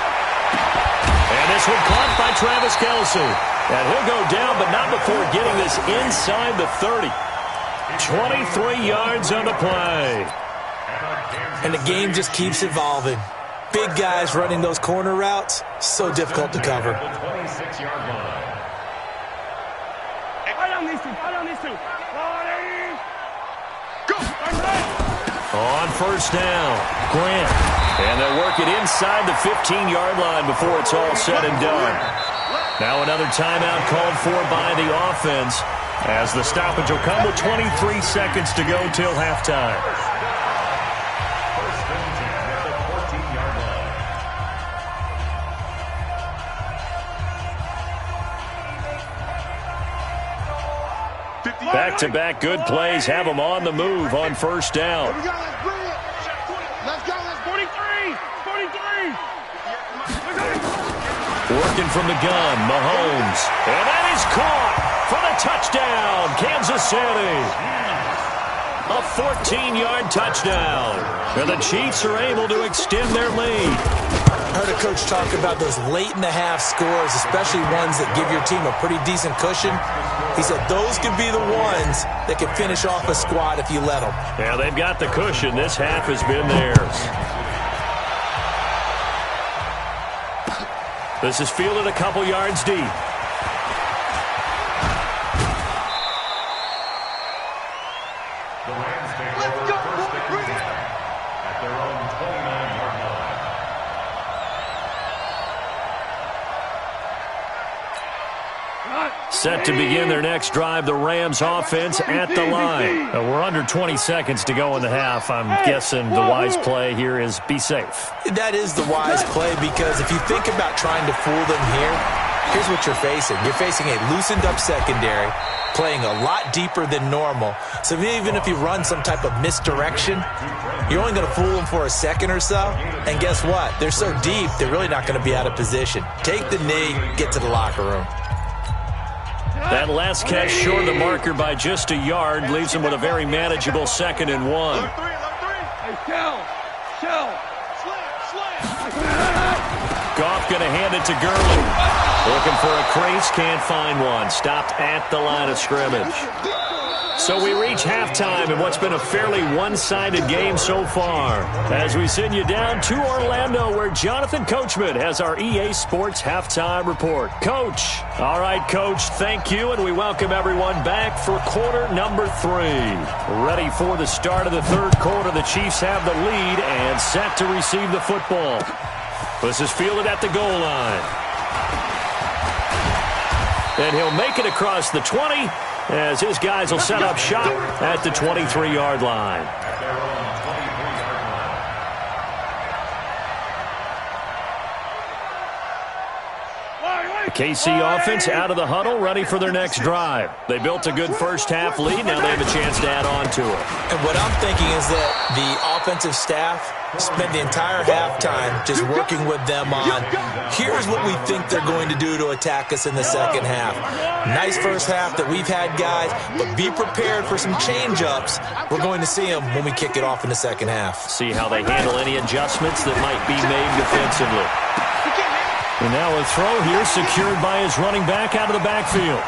And this one caught by Travis Kelce. And he'll go down, but not before getting this inside the 30. 23 yards on the play. And the game just keeps evolving. Big guys running those corner routes, so difficult to cover. On 1st down, Grant. And they'll work it inside the 15-yard line before it's all said and done. Now another timeout called for by the offense, as the stoppage will come with 23 seconds to go till halftime. Back-to-back good plays have them on the move on 1st down. Let's go. 43. Working from the gun, Mahomes. And that is caught for the touchdown, Kansas City. A 14-yard touchdown. And the Chiefs are able to extend their lead. I heard a coach talk about those late-in-the-half scores, especially ones that give your team a pretty decent cushion. He said those could be the ones that can finish off a squad if you let them. Yeah, they've got the cushion. This half has been theirs. This is fielded a couple yards deep. The Rams take over 1st and 10 at their own 29-yard line. Set to begin their next drive, the Rams offense at the line. We're under 20 seconds to go in the half. I'm guessing the wise play here is be safe. That is the wise play, because if you think about trying to fool them here, here's what you're facing. You're facing a loosened up secondary, playing a lot deeper than normal. So even if you run some type of misdirection, you're only going to fool them for a second or so. And guess what? They're so deep, they're really not going to be out of position. Take the knee, get to the locker room. That last catch short of the marker by just a yard leaves him with a very manageable 2nd and 1. Goff off, going to hand it to Gurley. Looking for a crease, can't find one. Stopped at the line of scrimmage. So we reach halftime in what's been a fairly one-sided game so far. As we send you down to Orlando, where Jonathan Coachman has our EA Sports Halftime Report. Coach. All right, Coach, thank you, and we welcome everyone back for quarter number 3. Ready for the start of the third quarter. The Chiefs have the lead and set to receive the football. This is fielded at the goal line. And he'll make it across the 20. As his guys will set up shop at the 23-yard line. KC offense out of the huddle, ready for their next drive. They built a good first-half lead. Now they have a chance to add on to it. And what I'm thinking is that the offensive staff spent the entire halftime just working with them on, here's what we think they're going to do to attack us in the second half. Nice first half that we've had, guys, but be prepared for some change-ups. We're going to see them when we kick it off in the second half. See how they handle any adjustments that might be made defensively. And now a throw here secured by his running back out of the backfield.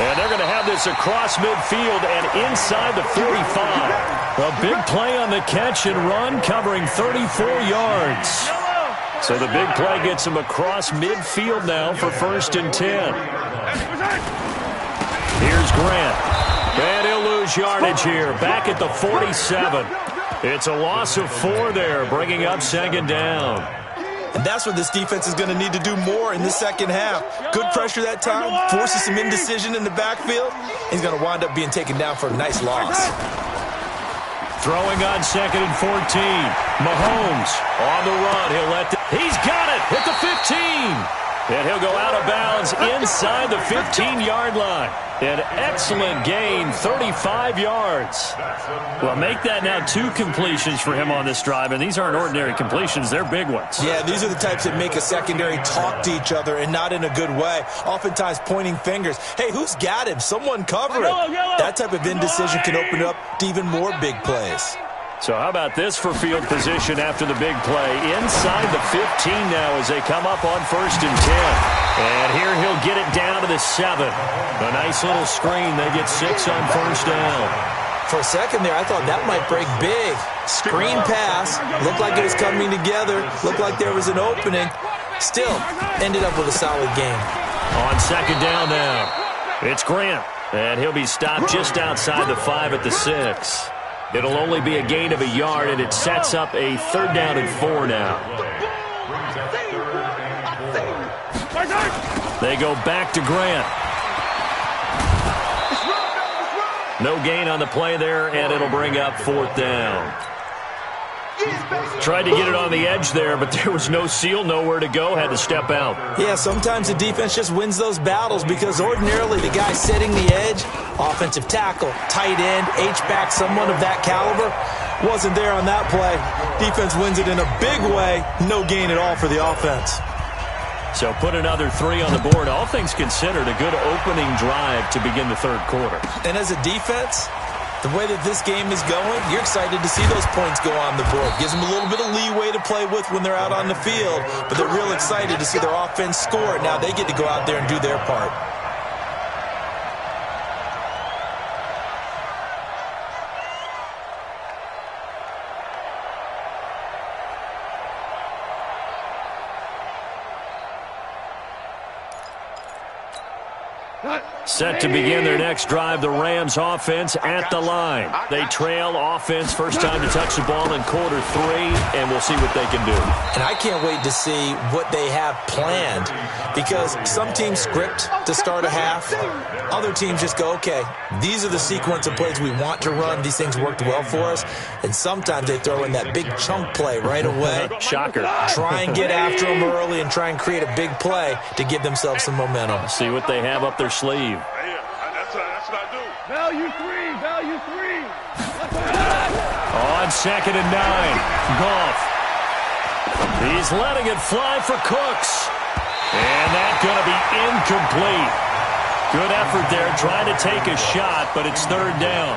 And they're going to have this across midfield and inside the 45. A big play on the catch and run, covering 34 yards. So the big play gets him across midfield now for 1st and 10. Here's Grant. And he'll lose yardage here, back at the 47. It's a loss of 4 there, bringing up 2nd down. And that's what this defense is going to need to do more in the second half. Good pressure that time, forces some indecision in the backfield. He's going to wind up being taken down for a nice loss. Throwing on 2nd and 14. Mahomes on the run. He's got it at the 15. And he'll go out of bounds inside the 15-yard line. An excellent gain, 35 yards. Well, make that now 2 completions for him on this drive, and these aren't ordinary completions. They're big ones. Yeah, these are the types that make a secondary talk to each other and not in a good way. Oftentimes pointing fingers. Hey, who's got him? Someone cover it. That type of indecision can open up to even more big plays. So how about this for field position after the big play? Inside the 15 now as they come up on 1st and 10. And here he'll get it down to the 7. A nice little screen. They get 6 on 1st down. For a second there, I thought that might break big. Screen pass. Looked like it was coming together. Looked like there was an opening. Still, ended up with a solid game. On 2nd down now, it's Grant. And he'll be stopped just outside the 5 at the 6. It'll only be a gain of a yard, and it sets up a 3rd down and 4 now. They go back to Grant. No gain on the play there, and it'll bring up 4th down. Tried to get it on the edge there, but there was no seal, nowhere to go, had to step out. Yeah, sometimes the defense just wins those battles because ordinarily the guy setting the edge, offensive tackle, tight end, H-back, someone of that caliber, wasn't there on that play. Defense wins it in a big way, no gain at all for the offense. So put another 3 on the board. All things considered, a good opening drive to begin the third quarter. And as a defense, the way that this game is going, you're excited to see those points go on the board. Gives them a little bit of leeway to play with when they're out on the field, but they're real excited to see their offense score. Now they get to go out there and do their part. Set to begin their next drive, the Rams offense at the line. They trail offense, first time to touch the ball in quarter 3, and we'll see what they can do. And I can't wait to see what they have planned, because some teams script to start a half. Other teams just go, okay, these are the sequence of plays we want to run. These things worked well for us. And sometimes they throw in that big chunk play right away. Shocker. Try and get after them early and try and create a big play to give themselves some momentum. See what they have up their sleeve. That's what I do. Value 3, value 3. On 2nd and 9, Goff. He's letting it fly for Cooks. And that's going to be incomplete. Good effort there, trying to take a shot, but it's 3rd down.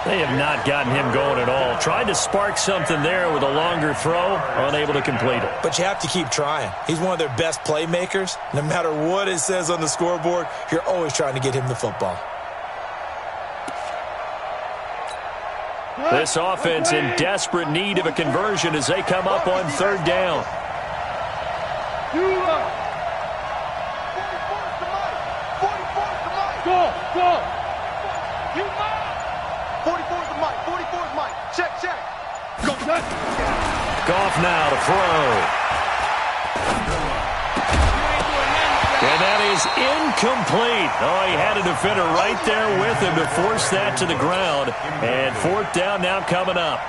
They have not gotten him going at all. Tried to spark something there with a longer throw, unable to complete it. But you have to keep trying. He's one of their best playmakers. No matter what it says on the scoreboard, you're always trying to get him the football. This offense in desperate need of a conversion as they come up on third down. Go! 44's the mic. 44's mic. Check. Go. Goff now to throw. And that is incomplete. Oh, he had a defender right there with him to force that to the ground. And fourth down now coming up.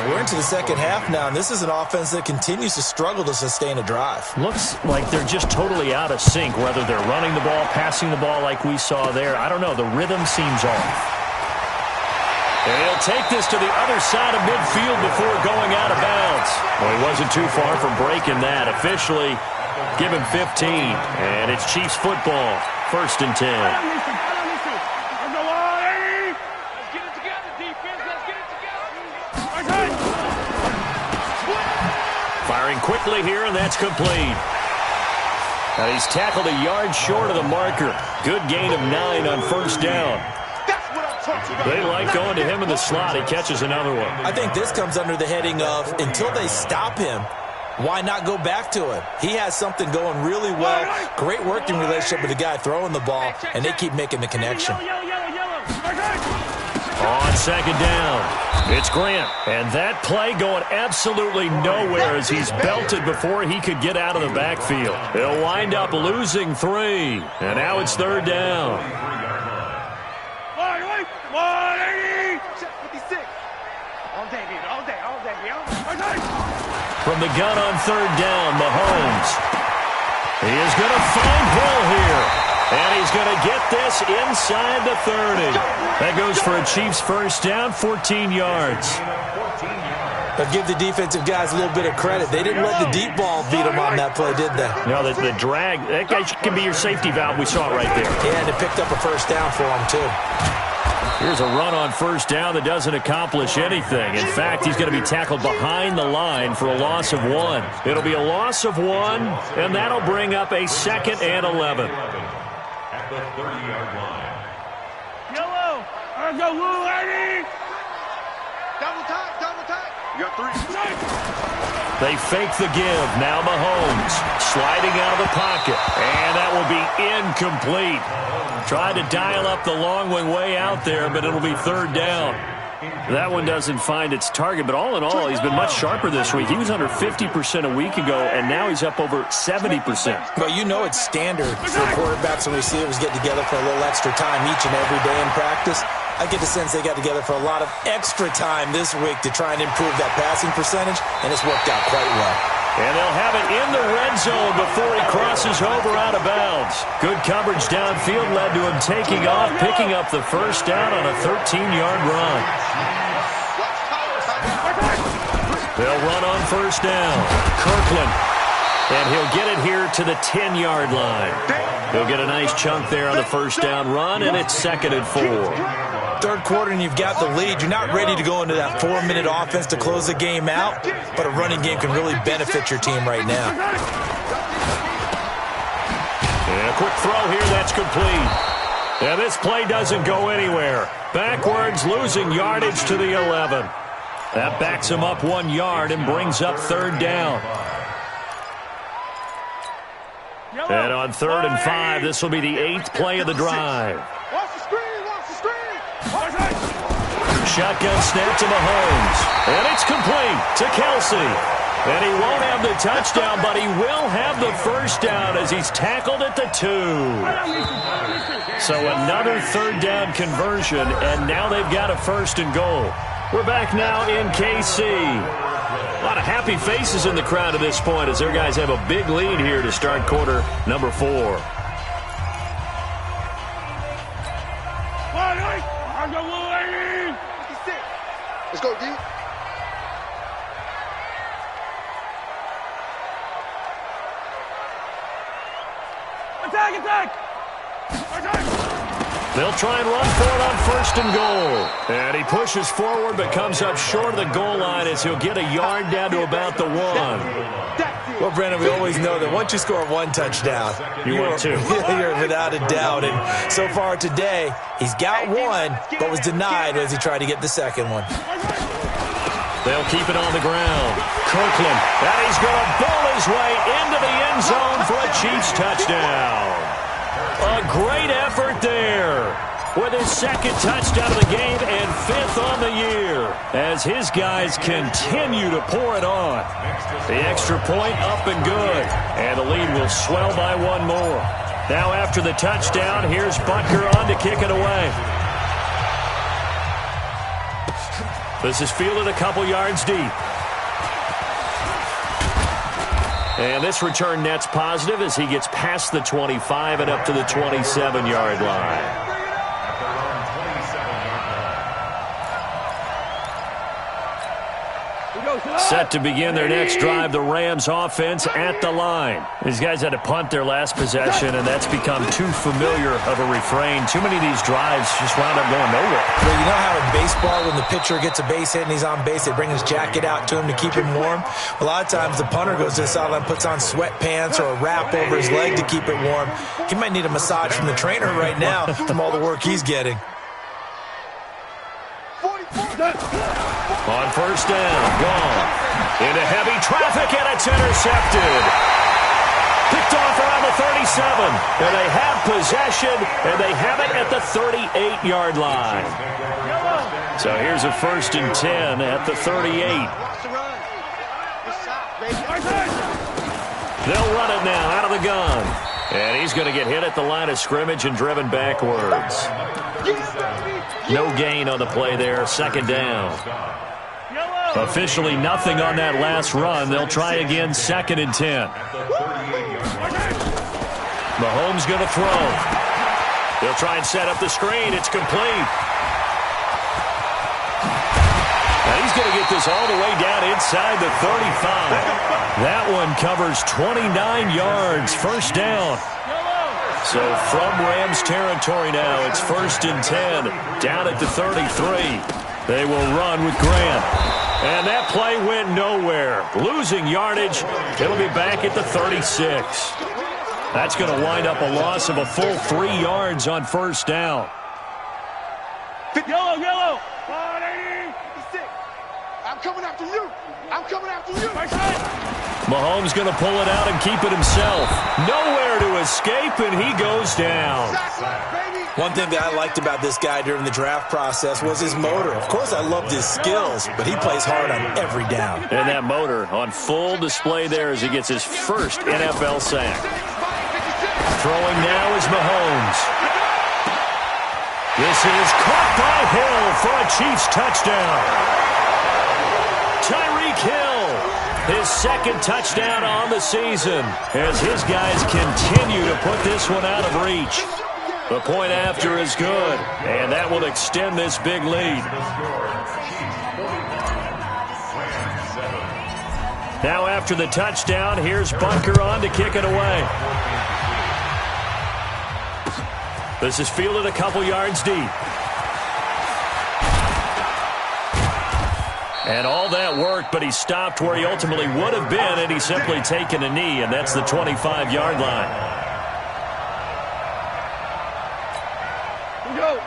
We're into the second half now, and this is an offense that continues to struggle to sustain a drive. Looks like they're just totally out of sync, whether they're running the ball, passing the ball like we saw there. I don't know. The rhythm seems off. And he'll take this to the other side of midfield before going out of bounds. Well, he wasn't too far from breaking that. Officially, give him 15. And it's Chiefs football. 1st and 10. Firing quickly here, and that's complete. Now he's tackled a yard short of the marker. Good gain of 9 on first down. They like going to him in the slot. He catches another one. I think this comes under the heading of, until they stop him, why not go back to him? He has something going really well. Great working relationship with the guy throwing the ball, and they keep making the connection. On second down, it's Grant. And that play going absolutely nowhere as he's belted before he could get out of the backfield. He'll wind up losing 3. And now it's third down. 56. All day. From the gun on third down, Mahomes. He is going to find Hill here. And he's going to get this inside the 30. That goes for a Chiefs first down, 14 yards. But give the defensive guys a little bit of credit. They didn't let the deep ball beat them on that play, did they? No, the drag, that guy can be your safety valve. We saw it right there. Yeah, and it picked up a first down for him, too. Here's a run on first down that doesn't accomplish anything. In fact, he's going to be tackled behind the line for a loss of 1. It'll be a loss of 1, and that'll bring up a 2nd and 11. At the 30-yard line. Yellow. I go blue, lady. Double tight. You got 3. They fake the give. Now Mahomes sliding out of the pocket. And that will be incomplete. Tried to dial up the long one way out there, but it'll be third down. That one doesn't find its target, but all in all, he's been much sharper this week. He was under 50% a week ago, and now he's up over 70%. Well, you know it's standard for quarterbacks and receivers get together for a little extra time each and every day in practice. I get the sense they got together for a lot of extra time this week to try and improve that passing percentage, and it's worked out quite well. And they'll have it in the red zone before he crosses over out of bounds. Good coverage downfield led to him taking off, picking up the first down on a 13-yard run. They'll run on first down. Kirkland. And he'll get it here to the 10-yard line. He'll get a nice chunk there on the first down run, and it's 2nd and 4. Third quarter and you've got the lead. You're not ready to go into that 4-minute offense to close the game out, but a running game can really benefit your team right now. And a quick throw here, that's complete. And this play doesn't go anywhere. Backwards, losing yardage to the 11. That backs him up 1 yard and brings up third down. And on 3rd and 5, this will be the 8th play of the drive. Shotgun snap to Mahomes. And it's complete to Kelsey. And he won't have the touchdown, but he will have the first down as he's tackled at the 2. So another third down conversion, and now they've got a 1st and goal. We're back now in KC. A lot of happy faces in the crowd at this point as their guys have a big lead here to start quarter number 4. Let's go, D. Attack! They'll try and run for it on 1st and goal. And he pushes forward but comes up short of the goal line as he'll get a yard down to about the 1. Well, Brandon, we always know that once you score one touchdown, you're 2. You're without a doubt. And so far today, he's got one, but was denied as he tried to get the second one. They'll keep it on the ground. Kirkland, and he's going to bowl his way into the end zone for a Chiefs touchdown. A great effort there with his 2nd touchdown of the game and 5th on the year as his guys continue to pour it on. The extra point up and good, and the lead will swell by 1 more. Now after the touchdown, here's Butker on to kick it away. This is fielded a couple yards deep. And this return net's positive as he gets past the 25 and up to the 27-yard line. Set to begin their next drive, the Rams offense at the line. These guys had to punt their last possession, and that's become too familiar of a refrain. Too many of these drives just wound up going nowhere. Well, you know how in baseball, when the pitcher gets a base hit and he's on base, they bring his jacket out to him to keep him warm? A lot of times the punter goes to the sideline, puts on sweatpants or a wrap over his leg to keep it warm. He might need a massage from the trainer right now from all the work he's getting. On 1st down, gone. Into heavy traffic, and it's intercepted. Picked off around the 37. And they have possession, and they have it at the 38-yard line. So here's a 1st and 10 at the 38. They'll run it now out of the gun. And he's going to get hit at the line of scrimmage and driven backwards. No gain on the play there, 2nd down. Officially nothing on that last run. They'll try again, 2nd and 10. Mahomes going to throw. They'll try and set up the screen. It's complete. Now he's going to get this all the way down inside the 35. That one covers 29 yards, 1st down. So from Rams territory now, it's 1st and 10, down at the 33. They will run with Grant. And that play went nowhere. Losing yardage. It'll be back at the 36. That's going to wind up a loss of a full 3 yards on 1st down. Yellow. 186. I'm coming after you. Mahomes going to pull it out and keep it himself. Nowhere to escape, and he goes down. One thing that I liked about this guy during the draft process was his motor. Of course, I loved his skills, but he plays hard on every down. And that motor on full display there as he gets his 1st NFL sack. Throwing now is Mahomes. This is caught by Hill for a Chiefs touchdown. Tyreek Hill, his 2nd touchdown on the season as his guys continue to put this one out of reach. The point after is good, and that will extend this big lead. Now after the touchdown, here's Butker on to kick it away. This is fielded a couple yards deep. And all that worked, but he stopped where he ultimately would have been, and he's simply taken a knee, and that's the 25-yard line.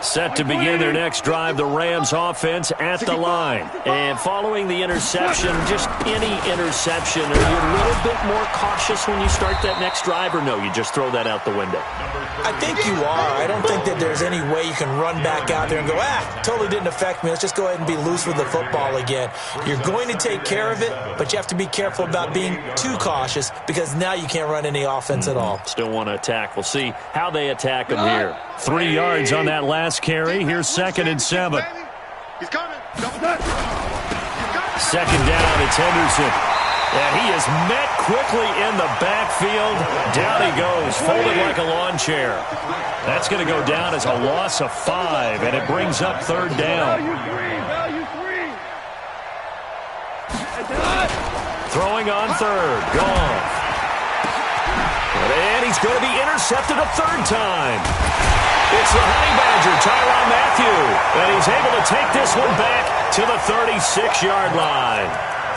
Set to begin their next drive, the Rams offense at the line. And following the interception, just any interception, are you a little bit more cautious when you start that next drive, or no, you just throw that out the window? I think you are. I don't think that there's any way you can run back out there and go, totally didn't affect me. Let's just go ahead and be loose with the football again. You're going to take care of it, but you have to be careful about being too cautious because now you can't run any offense at all. Still want to attack. We'll see how they attack him here. 3 yards on that last carry. Here's 2nd and 7. He's coming. 2nd down, it's Henderson. And he is met quickly in the backfield. Down he goes, folded like a lawn chair. That's going to go down as a loss of 5, and it brings up 3rd down. Throwing on 3rd, gone. And he he's going to be intercepted a third time. It's the Honey Badger, Tyrann Mathieu, and he's able to take this one back to the 36-yard line.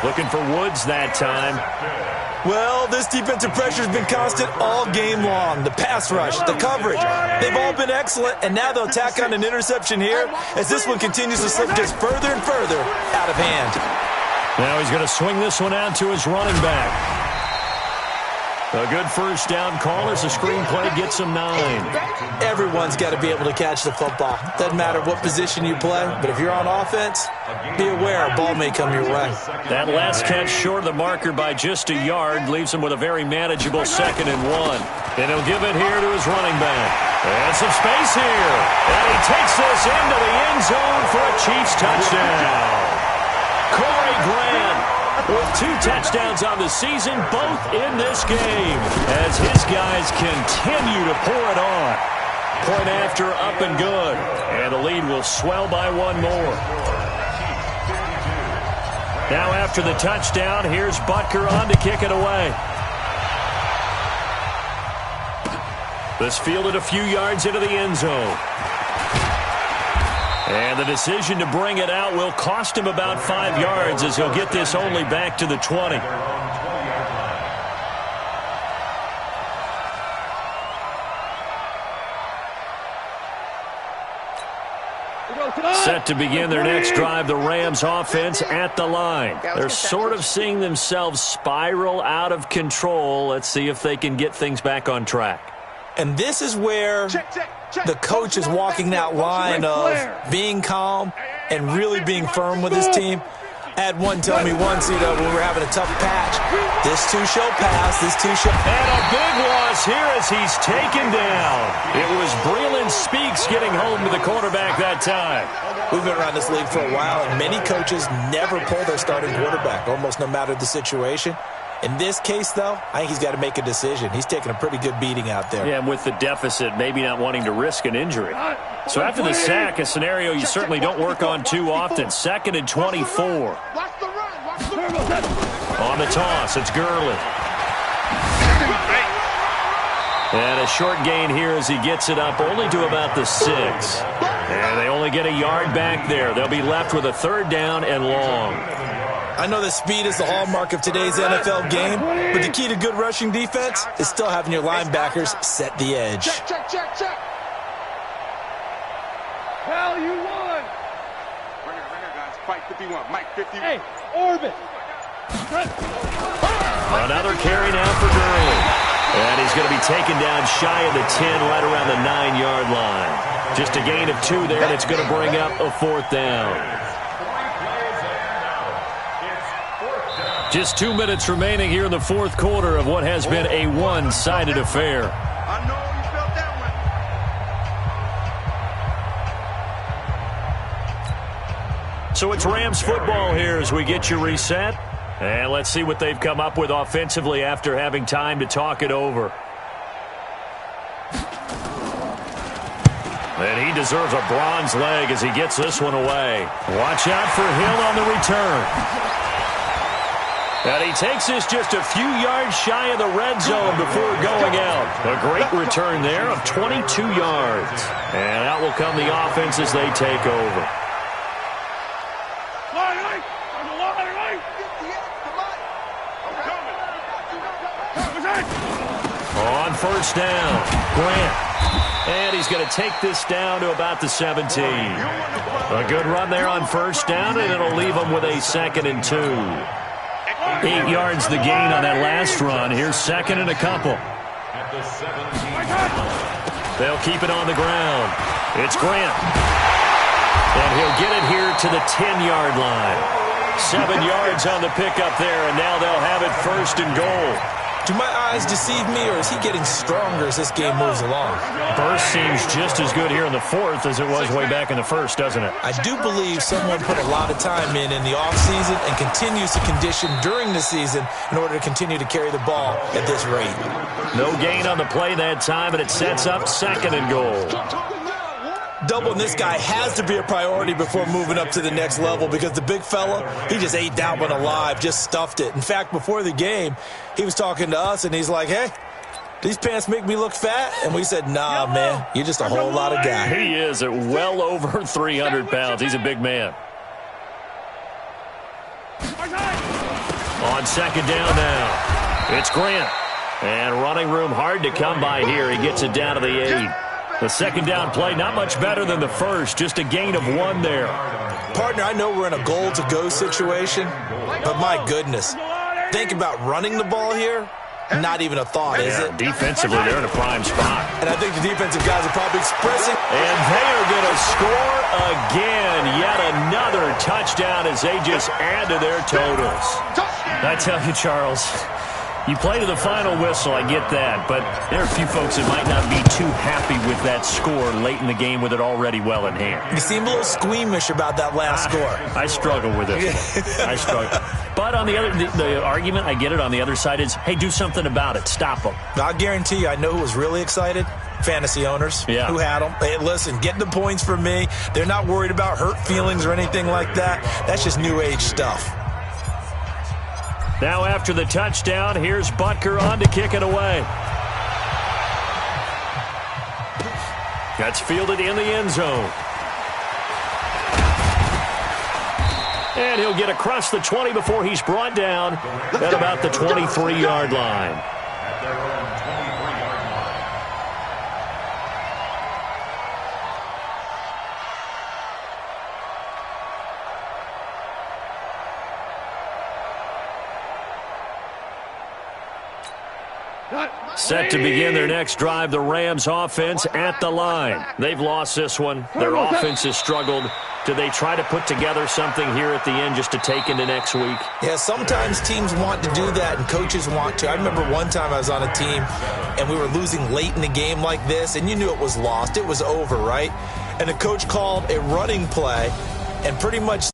Looking for Woods that time. Well, this defensive pressure has been constant all game long. The pass rush, the coverage, they've all been excellent, and now they'll tack on an interception here as this one continues to slip just further and further out of hand. Now he's going to swing this one out to his running back. A good first down call as the screenplay gets him 9. Everyone's got to be able to catch the football. Doesn't matter what position you play, but if you're on offense, be aware a ball may come your way. That last catch short of the marker by just a yard leaves him with a very manageable 2nd and 1. And he'll give it here to his running back. And some space here. And he takes this into the end zone for a Chiefs touchdown. Corey Grant with 2 touchdowns on the season, both in this game, as his guys continue to pour it on. Point after, up and good. And the lead will swell by 1 more. Now after the touchdown, here's Butker on to kick it away. This fielded a few yards into the end zone. And the decision to bring it out will cost him about 5 yards as he'll get this only back to the 20. Set to begin their next drive, the Rams offense at the line. They're sort of seeing themselves spiral out of control. Let's see if they can get things back on track. And this is where the coach is walking that line of being calm and really being firm with his team. I had one tell me once, when we were having a tough patch, this too shall pass, this too shall... And a big loss here as he's taken down. It was Breeland Speaks getting home to the quarterback that time. We've been around this league for a while, and many coaches never pull their starting quarterback, almost no matter the situation. In this case, though, I think he's got to make a decision. He's taking a pretty good beating out there. Yeah, and with the deficit, maybe not wanting to risk an injury. So after the sack, a scenario you certainly don't work on too often. 2nd and 24. On the toss, it's Gurley. And a short gain here as he gets it up only to about the 6. And they only get a yard back there. They'll be left with a 3rd down and long. I know that speed is the hallmark of today's NFL game, but the key to good rushing defense is still having your linebackers set the edge. Check. Hell, you won. Right here, guys. Fight 51. Mike 51. Hey, orbit. Another carry now for Gurley. And he's going to be taken down shy of the 10, right around the 9-yard line. Just a gain of 2 there, and it's going to bring up a 4th down. Just 2 minutes remaining here in the 4th quarter of what has been a one-sided affair. I know you felt that one. So it's Rams football here as we get you reset. And let's see what they've come up with offensively after having time to talk it over. And he deserves a bronze leg as he gets this one away. Watch out for Hill on the return. And he takes this just a few yards shy of the red zone before going out. A great return there of 22 yards. And out will come the offense as they take over. On 1st down, Grant. And he's going to take this down to about the 17. A good run there on 1st down, and it'll leave him with a 2nd and 2. 8 yards the gain on that last run. Here's 2nd and a couple. They'll keep it on the ground. It's Grant. And he'll get it here to the 10-yard line. 7 yards on the pickup there, and now they'll have it 1st and goal. Do my eyes deceive me, or is he getting stronger as this game moves along? Burst seems just as good here in the 4th as it was way back in the 1st, doesn't it? I do believe someone put a lot of time in the offseason and continues to condition during the season in order to continue to carry the ball at this rate. No gain on the play that time, and it sets up 2nd and goal. Doubling this guy has to be a priority before moving up to the next level because the big fella, he just ate that one alive, just stuffed it. In fact, before the game, he was talking to us, and he's like, hey, these pants make me look fat? And we said, nah, man, you're just a whole lot of guy. He is at well over 300 pounds. He's a big man. On second down now, it's Grant. And running room hard to come by here. He gets it down to the 8. The second down play, not much better than the first. Just a gain of 1 there. Partner, I know we're in a goal-to-go situation, but my goodness, think about running the ball here. Not even a thought, is it? Defensively, they're in a prime spot. And I think the defensive guys are probably expressing. And they are going to score again. Yet another touchdown as they just add to their totals. I tell you, Charles, you play to the final whistle, I get that. But there are a few folks that might not be too happy with that score late in the game with it already well in hand. You seem a little squeamish about that last score. I struggle with it. I struggle. But on the other, the argument, I get it, on the other side is, hey, do something about it. Stop them. I'll guarantee you, I know who was really excited. Fantasy owners who had them. Hey, listen, getting the points from me. They're not worried about hurt feelings or anything like that. That's just new age stuff. Now after the touchdown, here's Butker on to kick it away. That's fielded in the end zone. And he'll get across the 20 before he's brought down at about the 23-yard line. Set to begin their next drive, the Rams offense at the line. They've lost this one. Their offense has struggled. Do they try to put together something here at the end just to take into next week? Yeah, sometimes teams want to do that and coaches want to. I remember one time I was on a team and we were losing late in the game like this, and you knew it was lost. It was over, right? And the coach called a running play and pretty much